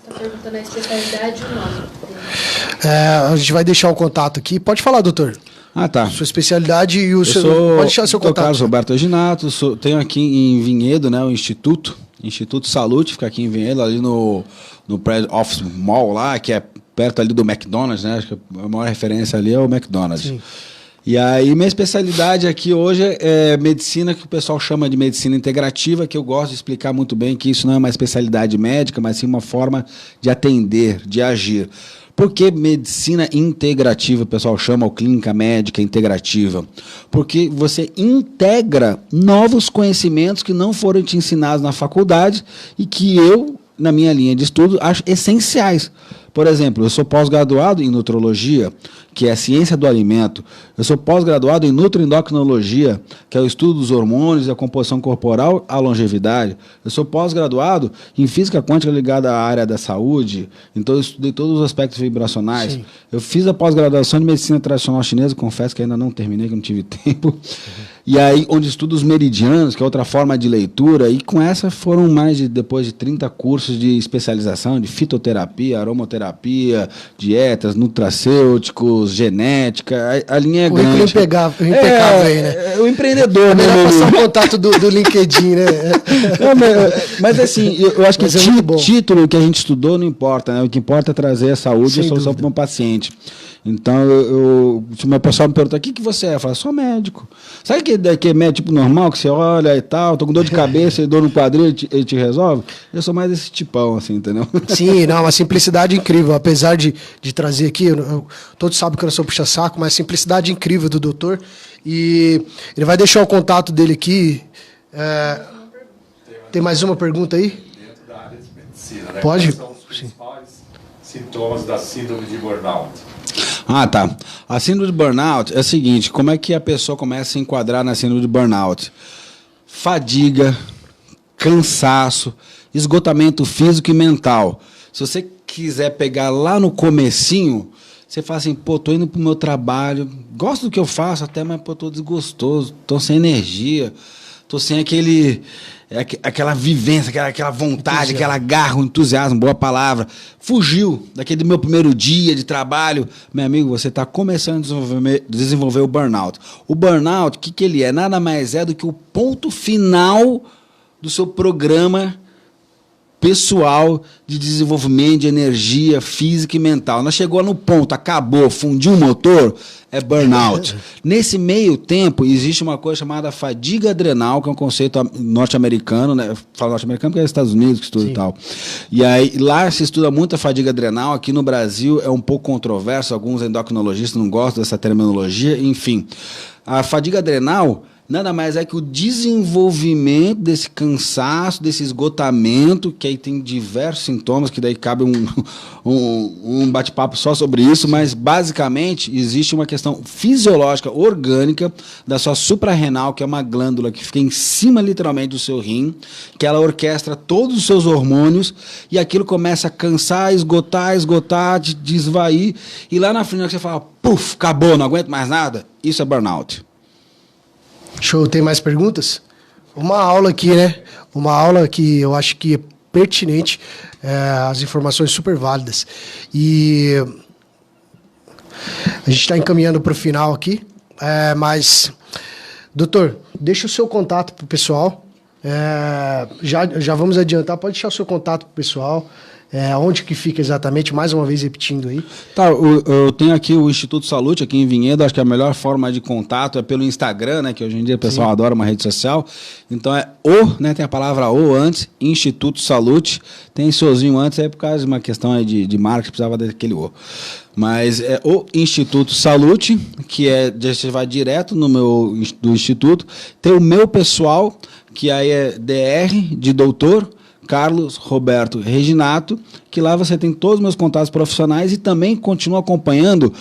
Está perguntando a especialidade e o nome. A gente vai deixar o contato aqui. Pode falar, doutor. Ah, tá. Sua especialidade e o seu... Pode deixar seu contato. Carlos Roberto Eginato, tenho aqui em Vinhedo, né, o Instituto Salute, fica aqui em Vinhedo, ali no Prédio Office Mall lá, que é perto ali do McDonald's, né? Acho que a maior referência ali é o McDonald's. Sim. E aí, minha especialidade aqui hoje é medicina, que o pessoal chama de medicina integrativa, que eu gosto de explicar muito bem que isso não é uma especialidade médica, mas sim uma forma de atender, de agir. Por que medicina integrativa, o pessoal chama, ou clínica médica integrativa? Porque você integra novos conhecimentos que não foram te ensinados na faculdade e que eu, na minha linha de estudo, acho essenciais. Por exemplo, eu sou pós-graduado em nutrologia, que é a ciência do alimento. Eu sou pós-graduado em nutroendocrinologia, que é o estudo dos hormônios e a composição corporal à longevidade. Eu sou pós-graduado em física quântica ligada à área da saúde, então eu estudei todos os aspectos vibracionais. Sim. Eu fiz a pós-graduação de medicina tradicional chinesa, confesso que ainda não terminei, que não tive tempo. E aí, onde estudo os meridianos, que é outra forma de leitura, e com essa foram depois de 30 cursos de especialização, de fitoterapia, aromaterapia, dietas, nutracêuticos, genética, a linha é grande. Impecável aí, né? O empreendedor, né? Passar o contato do LinkedIn, né? Mas assim, eu acho que o título que a gente estudou não importa, né? O que importa é trazer a saúde e a solução para um paciente. Então, se o meu pessoal me perguntar, o que você é? Eu falo, sou médico. Sabe que é médico tipo normal, que você olha e tal, tô com dor de cabeça e dor no quadril, ele te resolve? Eu sou mais esse tipão, assim, entendeu? Sim, não, uma simplicidade incrível. Apesar de trazer aqui, todos sabem que eu não sou puxa-saco, mas simplicidade incrível do doutor. E ele vai deixar o contato dele aqui. Tem mais uma pergunta aí? Dentro da área de medicina. medicina, né? Pode? Quais são os principais sintomas da síndrome de burnout? Ah, tá. A síndrome de burnout é o seguinte, como é que a pessoa começa a se enquadrar na síndrome de burnout? Fadiga, cansaço, esgotamento físico e mental. Se você quiser pegar lá no comecinho, você fala assim, pô, tô indo pro meu trabalho, gosto do que eu faço até, mas pô, tô desgostoso, tô sem energia, tô sem aquela vivência, aquela vontade, aquela garra, o entusiasmo, boa palavra. Fugiu daquele meu primeiro dia de trabalho. Meu amigo, você está começando a desenvolver o burnout. O burnout, o que ele é? Nada mais é do que o ponto final do seu programa pessoal de desenvolvimento de energia física e mental. Nós chegou no ponto, acabou, fundiu o motor, é burnout. Nesse meio tempo, existe uma coisa chamada fadiga adrenal, que é um conceito norte-americano, né? Eu falo norte-americano porque é Estados Unidos que estuda. Sim. E tal. E aí, lá se estuda muito a fadiga adrenal, aqui no Brasil é um pouco controverso, alguns endocrinologistas não gostam dessa terminologia, enfim. A fadiga adrenal nada mais é que o desenvolvimento desse cansaço, desse esgotamento, que aí tem diversos sintomas, que daí cabe um bate-papo só sobre isso, mas basicamente existe uma questão fisiológica, orgânica, da sua suprarrenal, que é uma glândula que fica em cima literalmente do seu rim, que ela orquestra todos os seus hormônios, e aquilo começa a cansar, esgotar, desvair, e lá na frente você fala, puf, acabou, não aguento mais nada, isso é burnout. Show, tem mais perguntas? Uma aula aqui, né? Uma aula que eu acho que é pertinente, as informações super válidas. E a gente está encaminhando para o final aqui, mas, doutor, deixa o seu contato para o pessoal. Já vamos adiantar, pode deixar o seu contato para o pessoal. Onde que fica exatamente? Mais uma vez repetindo aí. Tá, eu tenho aqui o Instituto Salute, aqui em Vinhedo. Acho que a melhor forma de contato é pelo Instagram, né? Que hoje em dia o pessoal adora uma rede social. Então né? Tem a palavra o antes, Instituto Salute. Tem sozinho antes, por causa de uma questão aí de marketing, precisava daquele o. Mas é o Instituto Salute, que você vai direto do Instituto. Tem o meu pessoal, que aí é DR, de doutor, Carlos Roberto Reginato, que lá você tem todos os meus contatos profissionais e também continua acompanhando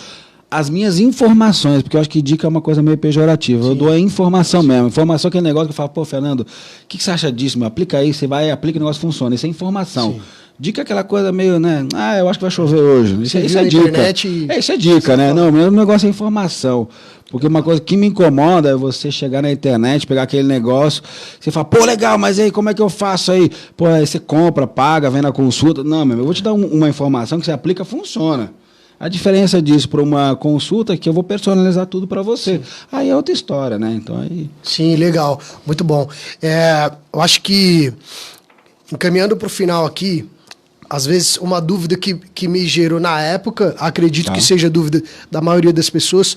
as minhas informações, porque eu acho que dica é uma coisa meio pejorativa. Sim. Eu dou a informação mesmo. Informação que é negócio que eu falo, pô, Fernando, o que você acha disso? Meu? Aplica aí, você vai, aplica, o negócio funciona. Isso é informação. Sim. Dica é aquela coisa meio, né? Eu acho que vai chover hoje. Isso é dica. Isso é dica, né? Não, meu negócio é informação. Porque uma coisa que me incomoda é você chegar na internet, pegar aquele negócio, você fala, pô, legal, mas aí, como é que eu faço aí? Pô, aí você compra, paga, vem na consulta. Não, meu, eu vou te dar uma informação que você aplica, funciona. A diferença disso para uma consulta é que eu vou personalizar tudo para você. Sim. Aí é outra história, né? Então, aí... Sim, legal. Muito bom. Eu acho que, encaminhando para o final aqui, às vezes uma dúvida que me gerou na época, acredito que seja dúvida da maioria das pessoas,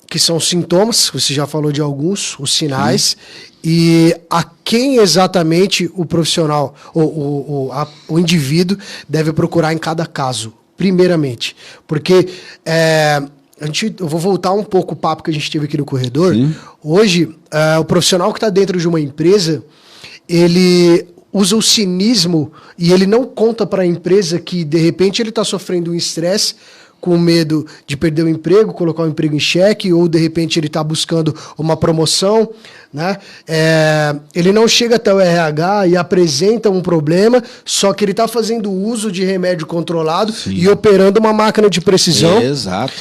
que são sintomas, você já falou de alguns, os sinais, e a quem exatamente o profissional, o indivíduo deve procurar em cada caso, primeiramente. Porque eu vou voltar um pouco o papo que a gente teve aqui no corredor. Sim. Hoje, o profissional que está dentro de uma empresa, ele usa o cinismo e ele não conta para a empresa que, de repente, ele está sofrendo um estresse com medo de perder o emprego, colocar o emprego em xeque, ou, de repente, ele está buscando uma promoção, né? Ele não chega até o RH e apresenta um problema, só que ele está fazendo uso de remédio controlado. Sim. E operando uma máquina de precisão. Exato.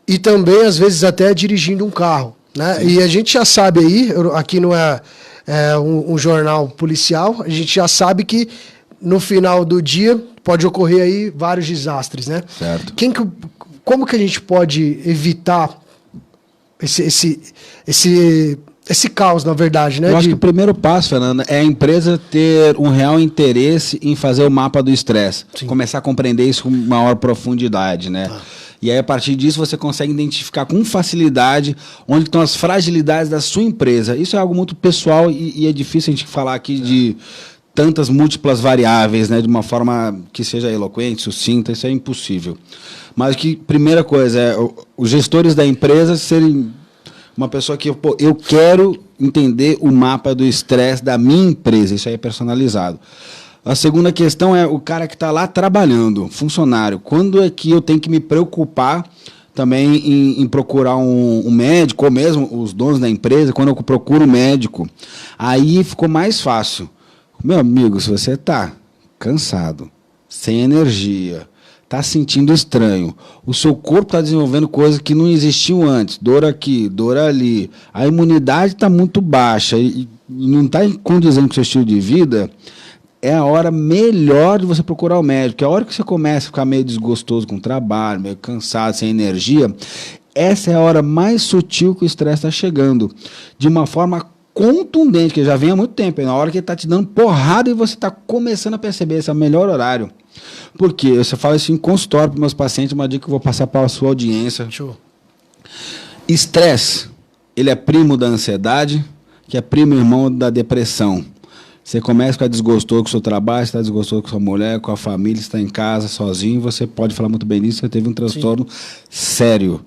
E também, às vezes, até dirigindo um carro, né? Sim. E a gente já sabe aí, aqui não é um jornal policial, a gente já sabe que no final do dia pode ocorrer aí vários desastres, né? Certo. Como que a gente pode evitar esse caos, na verdade, né? Eu acho que o primeiro passo, Fernando, é a empresa ter um real interesse em fazer o mapa do estresse. Começar a compreender isso com maior profundidade, né? E aí, a partir disso, você consegue identificar com facilidade onde estão as fragilidades da sua empresa. Isso é algo muito pessoal e é difícil a gente falar aqui de tantas múltiplas variáveis, né, de uma forma que seja eloquente, sucinta, isso é impossível. Mas que, primeira coisa, os gestores da empresa serem uma pessoa que, eu quero entender o mapa do estresse da minha empresa, isso aí é personalizado. A segunda questão é o cara que está lá trabalhando, funcionário. Quando é que eu tenho que me preocupar também em procurar um médico, ou mesmo os donos da empresa, quando eu procuro um médico, aí ficou mais fácil. Meu amigo, se você está cansado, sem energia, está sentindo estranho, o seu corpo está desenvolvendo coisas que não existiam antes, dor aqui, dor ali, a imunidade está muito baixa e não está condizendo com o seu estilo de vida, é a hora melhor de você procurar o médico. É a hora que você começa a ficar meio desgostoso com o trabalho, meio cansado, sem energia, essa é a hora mais sutil que o estresse está chegando, de uma forma contundente, que já vem há muito tempo, é na hora que ele está te dando porrada e você está começando a perceber, esse é o melhor horário. Por quê? Eu falo isso em consultório para meus pacientes, uma dica que eu vou passar para a sua audiência. Show. Estresse, ele é primo da ansiedade, que é primo irmão da depressão. Você começa a ficar desgostoso com o seu trabalho, você está desgostoso com a sua mulher, com a família, está em casa, sozinho, você pode falar muito bem disso, você teve um transtorno sério.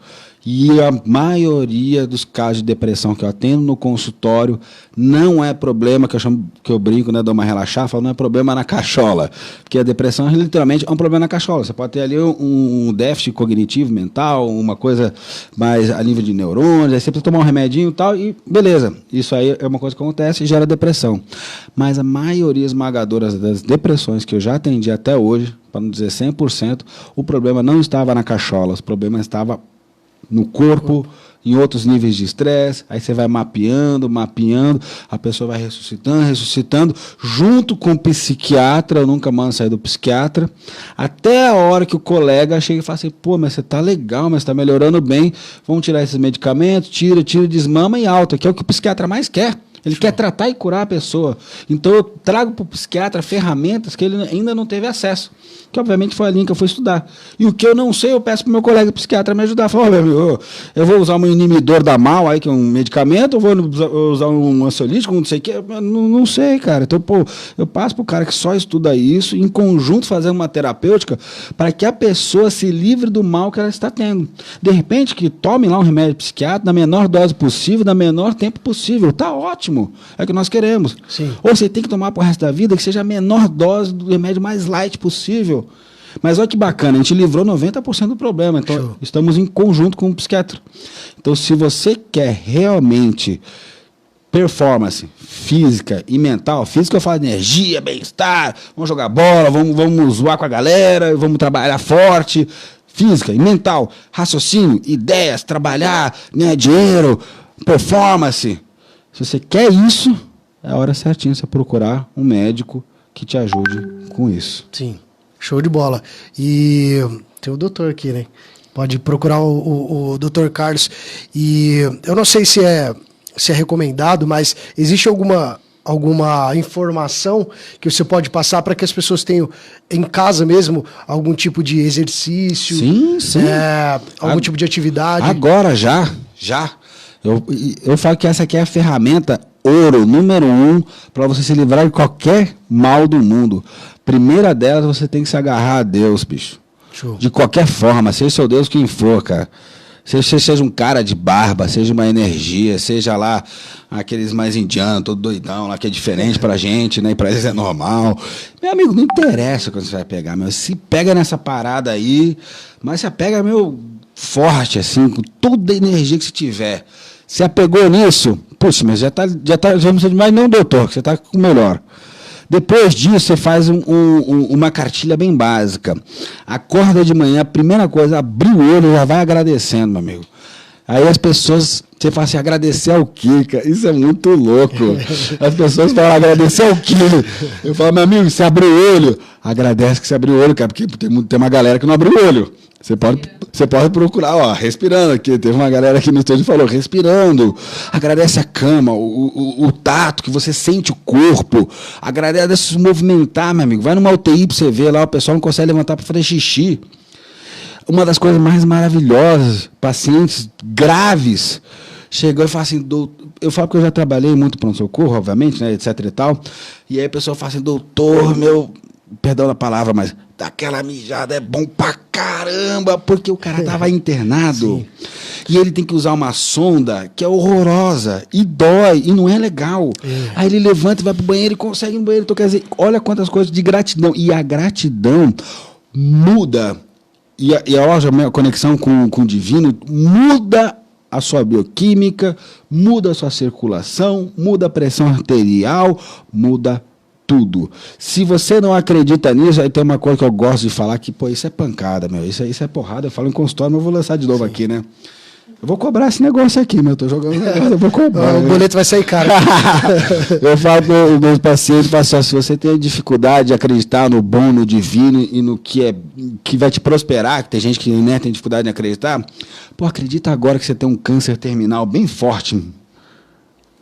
E a maioria dos casos de depressão que eu atendo no consultório não é problema, que eu brinco, né, dou uma relaxada, falo, não é problema na cachola. Porque a depressão literalmente é um problema na cachola. Você pode ter ali um déficit cognitivo, mental, uma coisa mais a nível de neurônios, aí você precisa tomar um remedinho e tal, e beleza. Isso aí é uma coisa que acontece e gera depressão. Mas a maioria esmagadora das depressões que eu já atendi até hoje, para não dizer 100%, o problema não estava na cachola, o problema estava no corpo, em outros níveis de estresse, aí você vai mapeando, a pessoa vai ressuscitando, junto com o psiquiatra, eu nunca mando sair do psiquiatra, até a hora que o colega chega e fala assim, pô, mas você tá legal, mas tá melhorando bem, vamos tirar esses medicamentos, tira, desmama e alta, que é o que o psiquiatra mais quer. Ele quer tratar e curar a pessoa. Então eu trago para o psiquiatra ferramentas que ele ainda não teve acesso. Que obviamente foi a linha que eu fui estudar. E o que eu não sei, eu peço para o meu colega psiquiatra me ajudar. Fala, meu amigo, eu vou usar um inibidor da mal, aí, que é um medicamento, ou vou usar um ansiolítico, não sei o quê. Não sei, cara. Então, pô, eu passo para o cara que só estuda isso, em conjunto fazendo uma terapêutica, para que a pessoa se livre do mal que ela está tendo. De repente, que tome lá um remédio psiquiátrico na menor dose possível, no menor tempo possível. Tá ótimo. É o que nós queremos. Sim. Ou você tem que tomar pro resto da vida que seja a menor dose do remédio mais light possível. Mas olha que bacana, a gente livrou 90% do problema. Então, Show. Estamos em conjunto com o psiquiatra. Então, se você quer realmente performance física e mental, física eu falo de energia, bem-estar, vamos jogar bola, vamos zoar com a galera, vamos trabalhar forte, física e mental, raciocínio, ideias, trabalhar, ganhar dinheiro, performance. Se você quer isso, é a hora certinha você procurar um médico que te ajude com isso. Sim, show de bola. E tem o doutor aqui, né? Pode procurar o doutor Carlos. E eu não sei se é recomendado, mas existe alguma informação que você pode passar para que as pessoas tenham em casa mesmo algum tipo de exercício? Sim. Algum tipo de atividade? Agora já. Eu falo que essa aqui é a ferramenta ouro, número 1, para você se livrar de qualquer mal do mundo. Primeira delas, você tem que se agarrar a Deus, bicho. Show. De qualquer forma, seja seu Deus quem for, cara. Seja um cara de barba, seja uma energia, seja lá aqueles mais indianos, todo doidão lá, que é diferente pra gente, né? E pra eles é normal. Meu amigo, não interessa quando você vai pegar, meu. Se pega nessa parada aí, mas você pega, meu, forte, assim, com toda a energia que você tiver. Você apegou nisso, puxa, mas já não precisa de mais não, doutor, que você tá com o melhor. Depois disso, você faz uma cartilha bem básica. Acorda de manhã, a primeira coisa, abrir o olho, já vai agradecendo, meu amigo. Aí as pessoas, você fala assim, agradecer ao quê, cara? Isso é muito louco. As pessoas falam, agradecer ao quê? Eu falo, meu amigo, você abriu o olho, agradece que você abriu o olho, cara, porque tem uma galera que não abriu o olho. Você pode procurar, ó, respirando aqui. Teve uma galera aqui no estúdio que falou, respirando. Agradece a cama, o tato, que você sente o corpo. Agradece se movimentar, meu amigo. Vai numa UTI pra você ver lá, o pessoal não consegue levantar para fazer xixi. Uma das coisas mais maravilhosas, pacientes graves, chegou e fala assim, eu falo que eu já trabalhei muito pronto-socorro, obviamente, né, etc e tal. E aí a pessoa fala assim, doutor, perdão da palavra, mas aquela mijada é bom pra caramba, porque o cara tava internado. E ele tem que usar uma sonda que é horrorosa e dói e não é legal. Aí ele levanta e vai pro banheiro e consegue ir no banheiro. Então, quer dizer, olha quantas coisas de gratidão. E a gratidão muda. E a minha conexão com o divino muda a sua bioquímica, muda a sua circulação, muda a pressão arterial, muda tudo. Se você não acredita nisso, aí tem uma coisa que eu gosto de falar que, pô, isso é pancada, meu. Isso é porrada. Eu falo em consultório, mas eu vou lançar de novo aqui, né? Eu vou cobrar esse negócio aqui, meu. Eu tô jogando um negócio, eu vou cobrar. O boleto vai sair caro. Eu falo para os meus pacientes, se você tem dificuldade de acreditar no bom, no divino e no que vai te prosperar, que tem gente que, né, tem dificuldade de acreditar, pô, acredita agora que você tem um câncer terminal bem forte.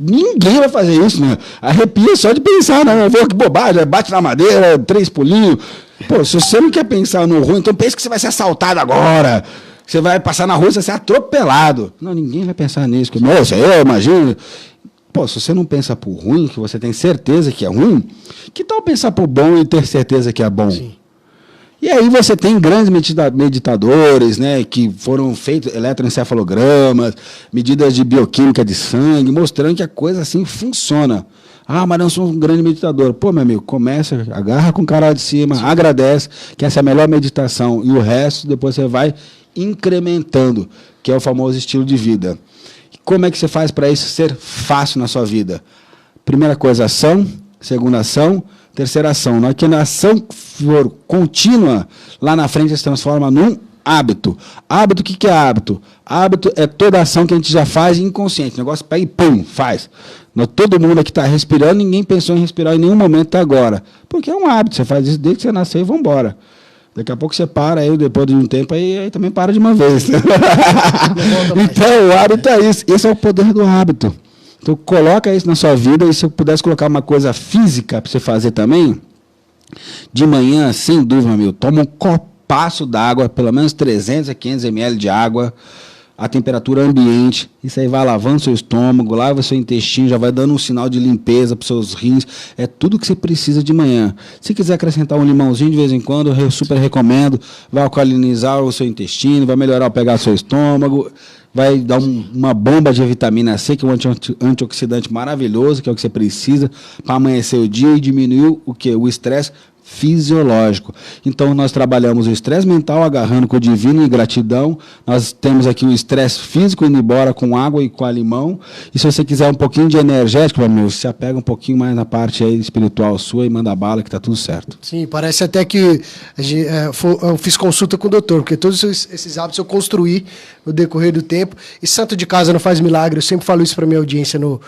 Ninguém vai fazer isso, né? Arrepia só de pensar, né? Que bobagem, bate na madeira, 3 pulinhos. Pô, se você não quer pensar no ruim, então pensa que você vai ser assaltado agora. Você vai passar na rua e você vai ser atropelado. Não, ninguém vai pensar nisso. Nossa, eu imagino. Pô, se você não pensa pro ruim, que você tem certeza que é ruim, que tal pensar pro bom e ter certeza que é bom? Sim. E aí você tem grandes meditadores, né, que foram feitos eletroencefalogramas, medidas de bioquímica de sangue, mostrando que a coisa assim funciona. Ah, mas não sou um grande meditador. Pô, meu amigo, começa, agarra com o cara de cima, sim, agradece, que essa é a melhor meditação. E o resto, depois você vai incrementando, que é o famoso estilo de vida. Como é que você faz para isso ser fácil na sua vida? Primeira coisa, ação. Segunda ação. Terceira ação. Na hora que a ação for contínua, lá na frente se transforma num hábito. Hábito, o que é hábito? Hábito é toda ação que a gente já faz inconsciente. O negócio pega e pum, faz. Todo mundo aqui está respirando, ninguém pensou em respirar em nenhum momento até agora. Porque é um hábito, você faz isso desde que você nasceu e vamos embora. Daqui a pouco você para, aí depois de um tempo, aí também para de uma vez. Então, o hábito é isso. Esse é o poder do hábito. Então, coloca isso na sua vida, e se eu pudesse colocar uma coisa física para você fazer também, de manhã, sem dúvida, meu, toma um copaço d'água, pelo menos 300 a 500 ml de água, a temperatura ambiente, isso aí vai lavando seu estômago, lava seu intestino, já vai dando um sinal de limpeza para os seus rins, é tudo que você precisa de manhã. Se quiser acrescentar um limãozinho de vez em quando, eu super recomendo, vai alcalinizar o seu intestino, vai melhorar o pegar do seu estômago, vai dar uma bomba de vitamina C, que é um antioxidante maravilhoso, que é o que você precisa para amanhecer o dia e diminuir o quê? O estresse fisiológico. Então, nós trabalhamos o estresse mental agarrando com o divino e gratidão. Nós temos aqui o estresse físico indo embora com água e com a limão. E se você quiser um pouquinho de energético, meu amigo, você apega um pouquinho mais na parte aí espiritual sua e manda bala que tá tudo certo. Sim, parece até que eu fiz consulta com o doutor, porque todos esses hábitos eu construí no decorrer do tempo. E santo de casa não faz milagre. Eu sempre falo isso para minha audiência no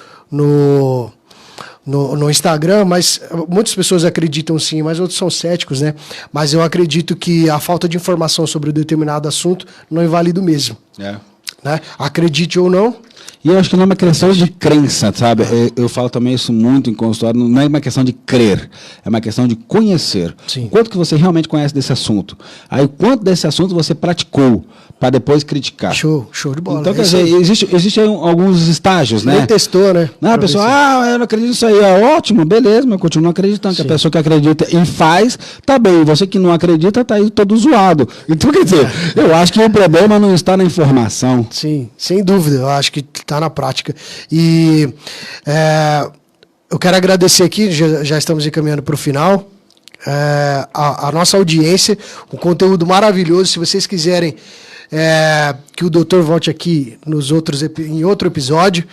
Instagram, mas muitas pessoas acreditam sim, mas outros são céticos, né? Mas eu acredito que a falta de informação sobre um determinado assunto não invalida o mesmo. É. Né? Acredite ou não. E eu acho que não é uma questão de crença, sabe? Eu falo também isso muito em consultório, não é uma questão de crer, é uma questão de conhecer. Sim. Quanto que você realmente conhece desse assunto? Aí, quanto desse assunto você praticou para depois criticar? Show de bola. Então, quer dizer, existe alguns estágios, né? Nem testou, né? Não, a pessoa, eu não acredito nisso aí, ótimo, beleza, mas eu continuo acreditando. Sim. Que a pessoa que acredita e faz, tá bem. Você que não acredita, tá aí todo zoado. Então, quer dizer, eu acho que o problema não está na informação. Sim, sem dúvida, eu acho que está na prática. E eu quero agradecer aqui, já estamos encaminhando para o final, a nossa audiência, um conteúdo maravilhoso. Se vocês quiserem que o doutor volte aqui em outro episódio,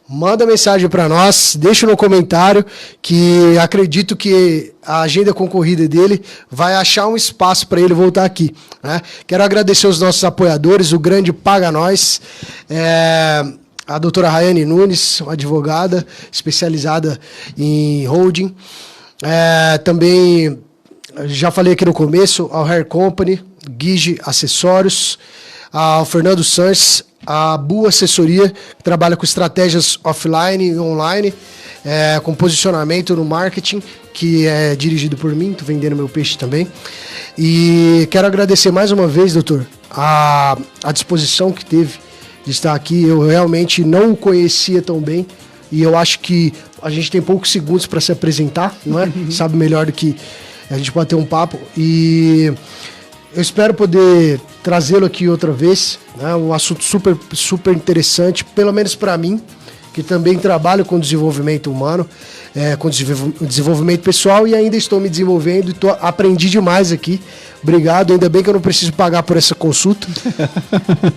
manda mensagem para nós, deixa no comentário, que acredito que a agenda concorrida dele vai achar um espaço para ele voltar aqui. Né? Quero agradecer os nossos apoiadores, o grande Paga Nós, a doutora Rayane Nunes, uma advogada especializada em holding. Também, já falei aqui no começo, ao Hair Company, Guige Acessórios, ao Fernando Sanches, a Bu Assessoria, que trabalha com estratégias offline e online, com posicionamento no marketing, que é dirigido por mim, estou vendendo meu peixe também. E quero agradecer mais uma vez, doutor, a disposição que teve de estar aqui. Eu realmente não o conhecia tão bem e eu acho que a gente tem poucos segundos para se apresentar, não é? Sabe melhor do que a gente bater um papo e eu espero poder trazê-lo aqui outra vez, né? Um assunto super, super interessante, pelo menos para mim, que também trabalho com desenvolvimento humano, com desenvolvimento pessoal e ainda estou me desenvolvendo e aprendi demais aqui. Obrigado, ainda bem que eu não preciso pagar por essa consulta,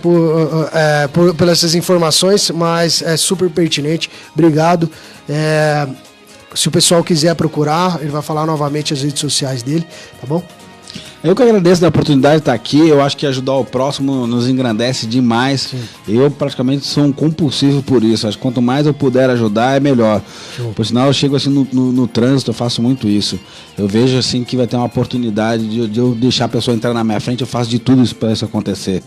por essas informações, mas é super pertinente. Obrigado. Se o pessoal quiser procurar, ele vai falar novamente as redes sociais dele, tá bom? Eu que agradeço a oportunidade de estar aqui. Eu acho que ajudar o próximo nos engrandece demais. Sim. Eu praticamente sou um compulsivo por isso. Acho que quanto mais eu puder ajudar, é melhor. Show. Por sinal, eu chego assim no trânsito, eu faço muito isso. Eu vejo assim que vai ter uma oportunidade de eu deixar a pessoa entrar na minha frente, eu faço de tudo isso para isso acontecer.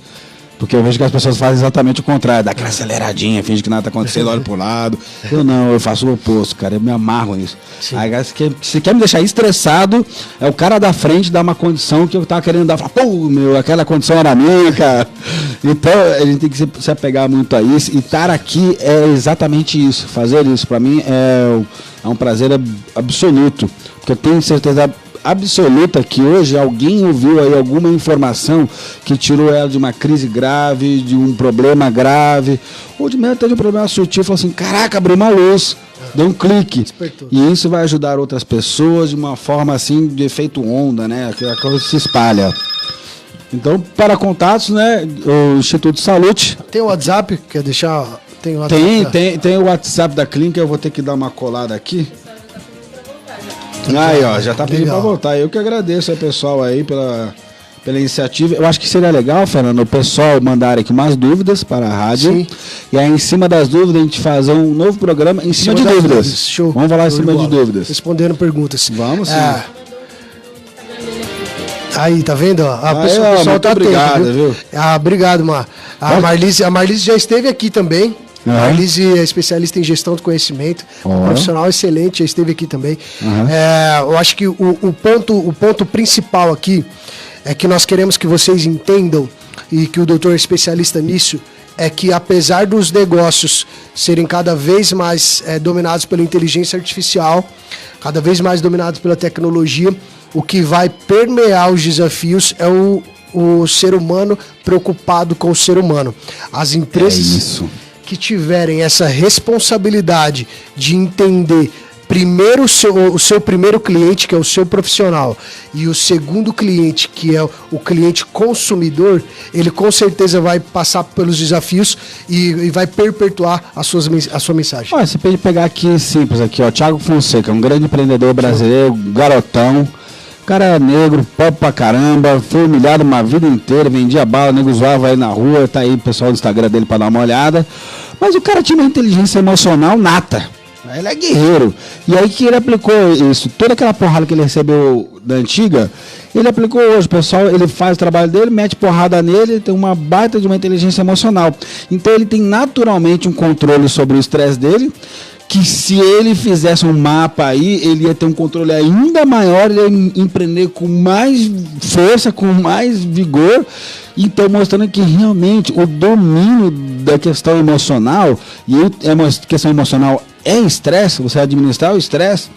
Porque eu vejo que as pessoas fazem exatamente o contrário, dá aquela aceleradinha, finge que nada está acontecendo, olha pro lado. Eu não, eu faço o oposto, cara, eu me amarro nisso. Sim. Aí, se quer me deixar estressado, é o cara da frente dar uma condição que eu tava querendo dar, pô, meu, aquela condição era minha, cara. Então, a gente tem que se apegar muito a isso, e estar aqui é exatamente isso, fazer isso, para mim é um prazer absoluto, porque eu tenho certeza absoluta que hoje alguém ouviu aí alguma informação que tirou ela de uma crise grave, de um problema grave, ou de mesmo até de um problema sutil, falou assim, caraca, abriu uma luz, deu um clique. Despertou. E isso vai ajudar outras pessoas de uma forma assim, de efeito onda, né? Que a coisa se espalha. Então, para contatos, né? O Instituto Salute. Tem o WhatsApp? Quer deixar? Tem o WhatsApp da clínica, eu vou ter que dar uma colada aqui. Aí, ó, já tá pedindo pra voltar. Eu que agradeço ao pessoal aí pela iniciativa. Eu acho que seria legal, Fernando, o pessoal mandar aqui umas dúvidas para a rádio. Sim. E aí, em cima das dúvidas, a gente fazer um novo programa em cima de dúvidas. Show. Vamos falar em cima de dúvidas. Respondendo perguntas. Vamos sim. Aí, tá vendo? O pessoal tá obrigado, atento, viu? Obrigado, Mar. A Marlise já esteve aqui também. A Marlise é especialista em gestão do conhecimento, um profissional excelente, já esteve aqui também. Eu acho que o ponto principal aqui é que nós queremos que vocês entendam, e que o doutor é especialista nisso, é que apesar dos negócios serem cada vez mais dominados pela inteligência artificial, cada vez mais dominados pela tecnologia, o que vai permear os desafios é o ser humano preocupado com o ser humano. As empresas que tiverem essa responsabilidade de entender primeiro o seu primeiro cliente, que é o seu profissional, e o segundo cliente, que é o cliente consumidor, ele com certeza vai passar pelos desafios e vai perpetuar a sua mensagem. Olha, você pode pegar aqui simples, aqui, ó, Thiago Fonseca, um grande empreendedor brasileiro, garotão, cara negro, pobre pra caramba, foi humilhado uma vida inteira, vendia bala, nego zoava aí na rua, tá aí o pessoal do Instagram dele pra dar uma olhada. Mas o cara tinha uma inteligência emocional nata. Ele é guerreiro. E aí que ele aplicou isso, toda aquela porrada que ele recebeu da antiga, ele aplicou hoje. O pessoal, ele faz o trabalho dele, mete porrada nele, tem uma baita de uma inteligência emocional. Então ele tem naturalmente um controle sobre o estresse dele, que se ele fizesse um mapa aí, ele ia ter um controle ainda maior, ele ia empreender com mais força, com mais vigor. Então, mostrando que realmente o domínio da questão emocional, e a questão emocional é estresse, você administrar o estresse,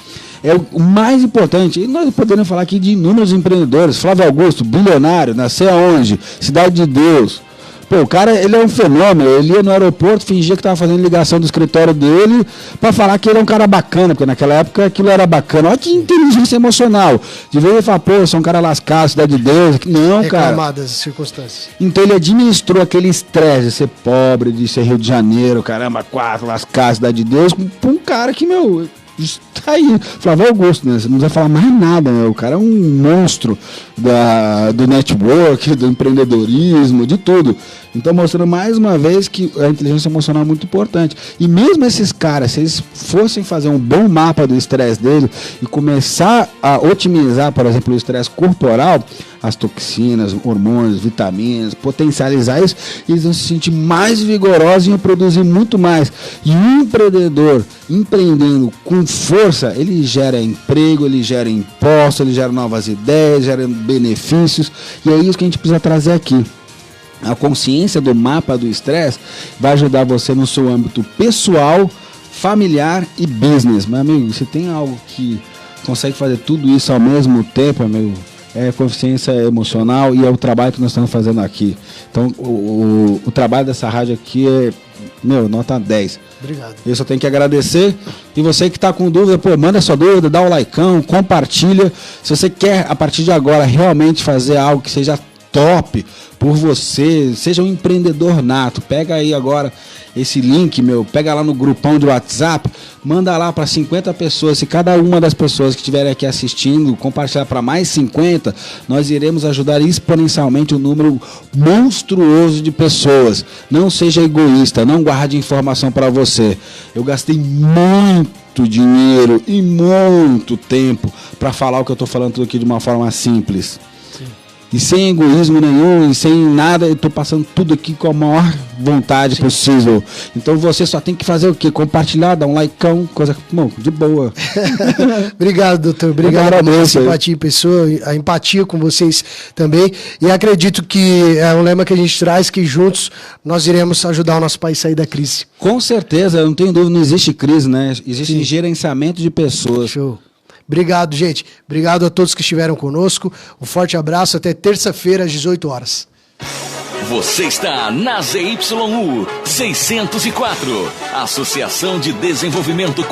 é o mais importante. E nós podemos falar aqui de inúmeros empreendedores. Flávio Augusto, bilionário, nasceu aonde? Cidade de Deus. Pô, o cara, ele é um fenômeno. Ele ia no aeroporto, fingia que estava fazendo ligação do escritório dele para falar que ele é um cara bacana, porque naquela época aquilo era bacana. Olha que inteligência emocional. De vez ele fala, pô, eu sou um cara lascado, cidade de Deus. Não, cara. Reclamadas circunstâncias. Então ele administrou aquele estresse de ser pobre, de ser Rio de Janeiro, caramba, lascado, cidade de Deus, pra um cara que, meu, tá aí, Flávio Augusto, né? Você não vai falar mais nada, né? O cara é um monstro do network, do empreendedorismo, de tudo. Então, mostrando mais uma vez que a inteligência emocional é muito importante. E mesmo esses caras, se eles fossem fazer um bom mapa do estresse dele e começar a otimizar, por exemplo, o estresse corporal, as toxinas, hormônios, vitaminas, potencializar isso, eles vão se sentir mais vigorosos e vão produzir muito mais. E um empreendedor empreendendo com força, ele gera emprego, ele gera imposto, ele gera novas ideias, gera benefícios, e é isso que a gente precisa trazer aqui. A consciência do mapa do estresse vai ajudar você no seu âmbito pessoal, familiar e business. Meu amigo, você tem algo que consegue fazer tudo isso ao mesmo tempo, amigo, é consciência emocional e é o trabalho que nós estamos fazendo aqui. Então, o trabalho dessa rádio aqui é, nota 10. Obrigado. Eu só tenho que agradecer. E você que está com dúvida, manda sua dúvida, dá o likeão, compartilha. Se você quer, a partir de agora, realmente fazer algo que seja top por você, seja um empreendedor nato, pega aí agora esse link, pega lá no grupão de WhatsApp, manda lá para 50 pessoas. Se cada uma das pessoas que estiverem aqui assistindo compartilhar para mais 50, nós iremos ajudar exponencialmente um número monstruoso de pessoas. Não seja egoísta, não guarde informação para você. Eu gastei muito dinheiro e muito tempo para falar o que eu estou falando tudo aqui de uma forma simples. E sem egoísmo nenhum, e sem nada, eu estou passando tudo aqui com a maior vontade possível. Então você só tem que fazer o quê? Compartilhar, dar um likeão, coisa de boa. Obrigado, doutor. Obrigado pela simpatia em pessoa, a empatia com vocês também. E acredito que é um lema que a gente traz, que juntos nós iremos ajudar o nosso país a sair da crise. Com certeza, eu não tenho dúvida, não existe crise, né? Existe gerenciamento de pessoas. Show. Obrigado, gente. Obrigado a todos que estiveram conosco. Um forte abraço. Até terça-feira, às 18 horas. Você está na ZYU 604, Associação de Desenvolvimento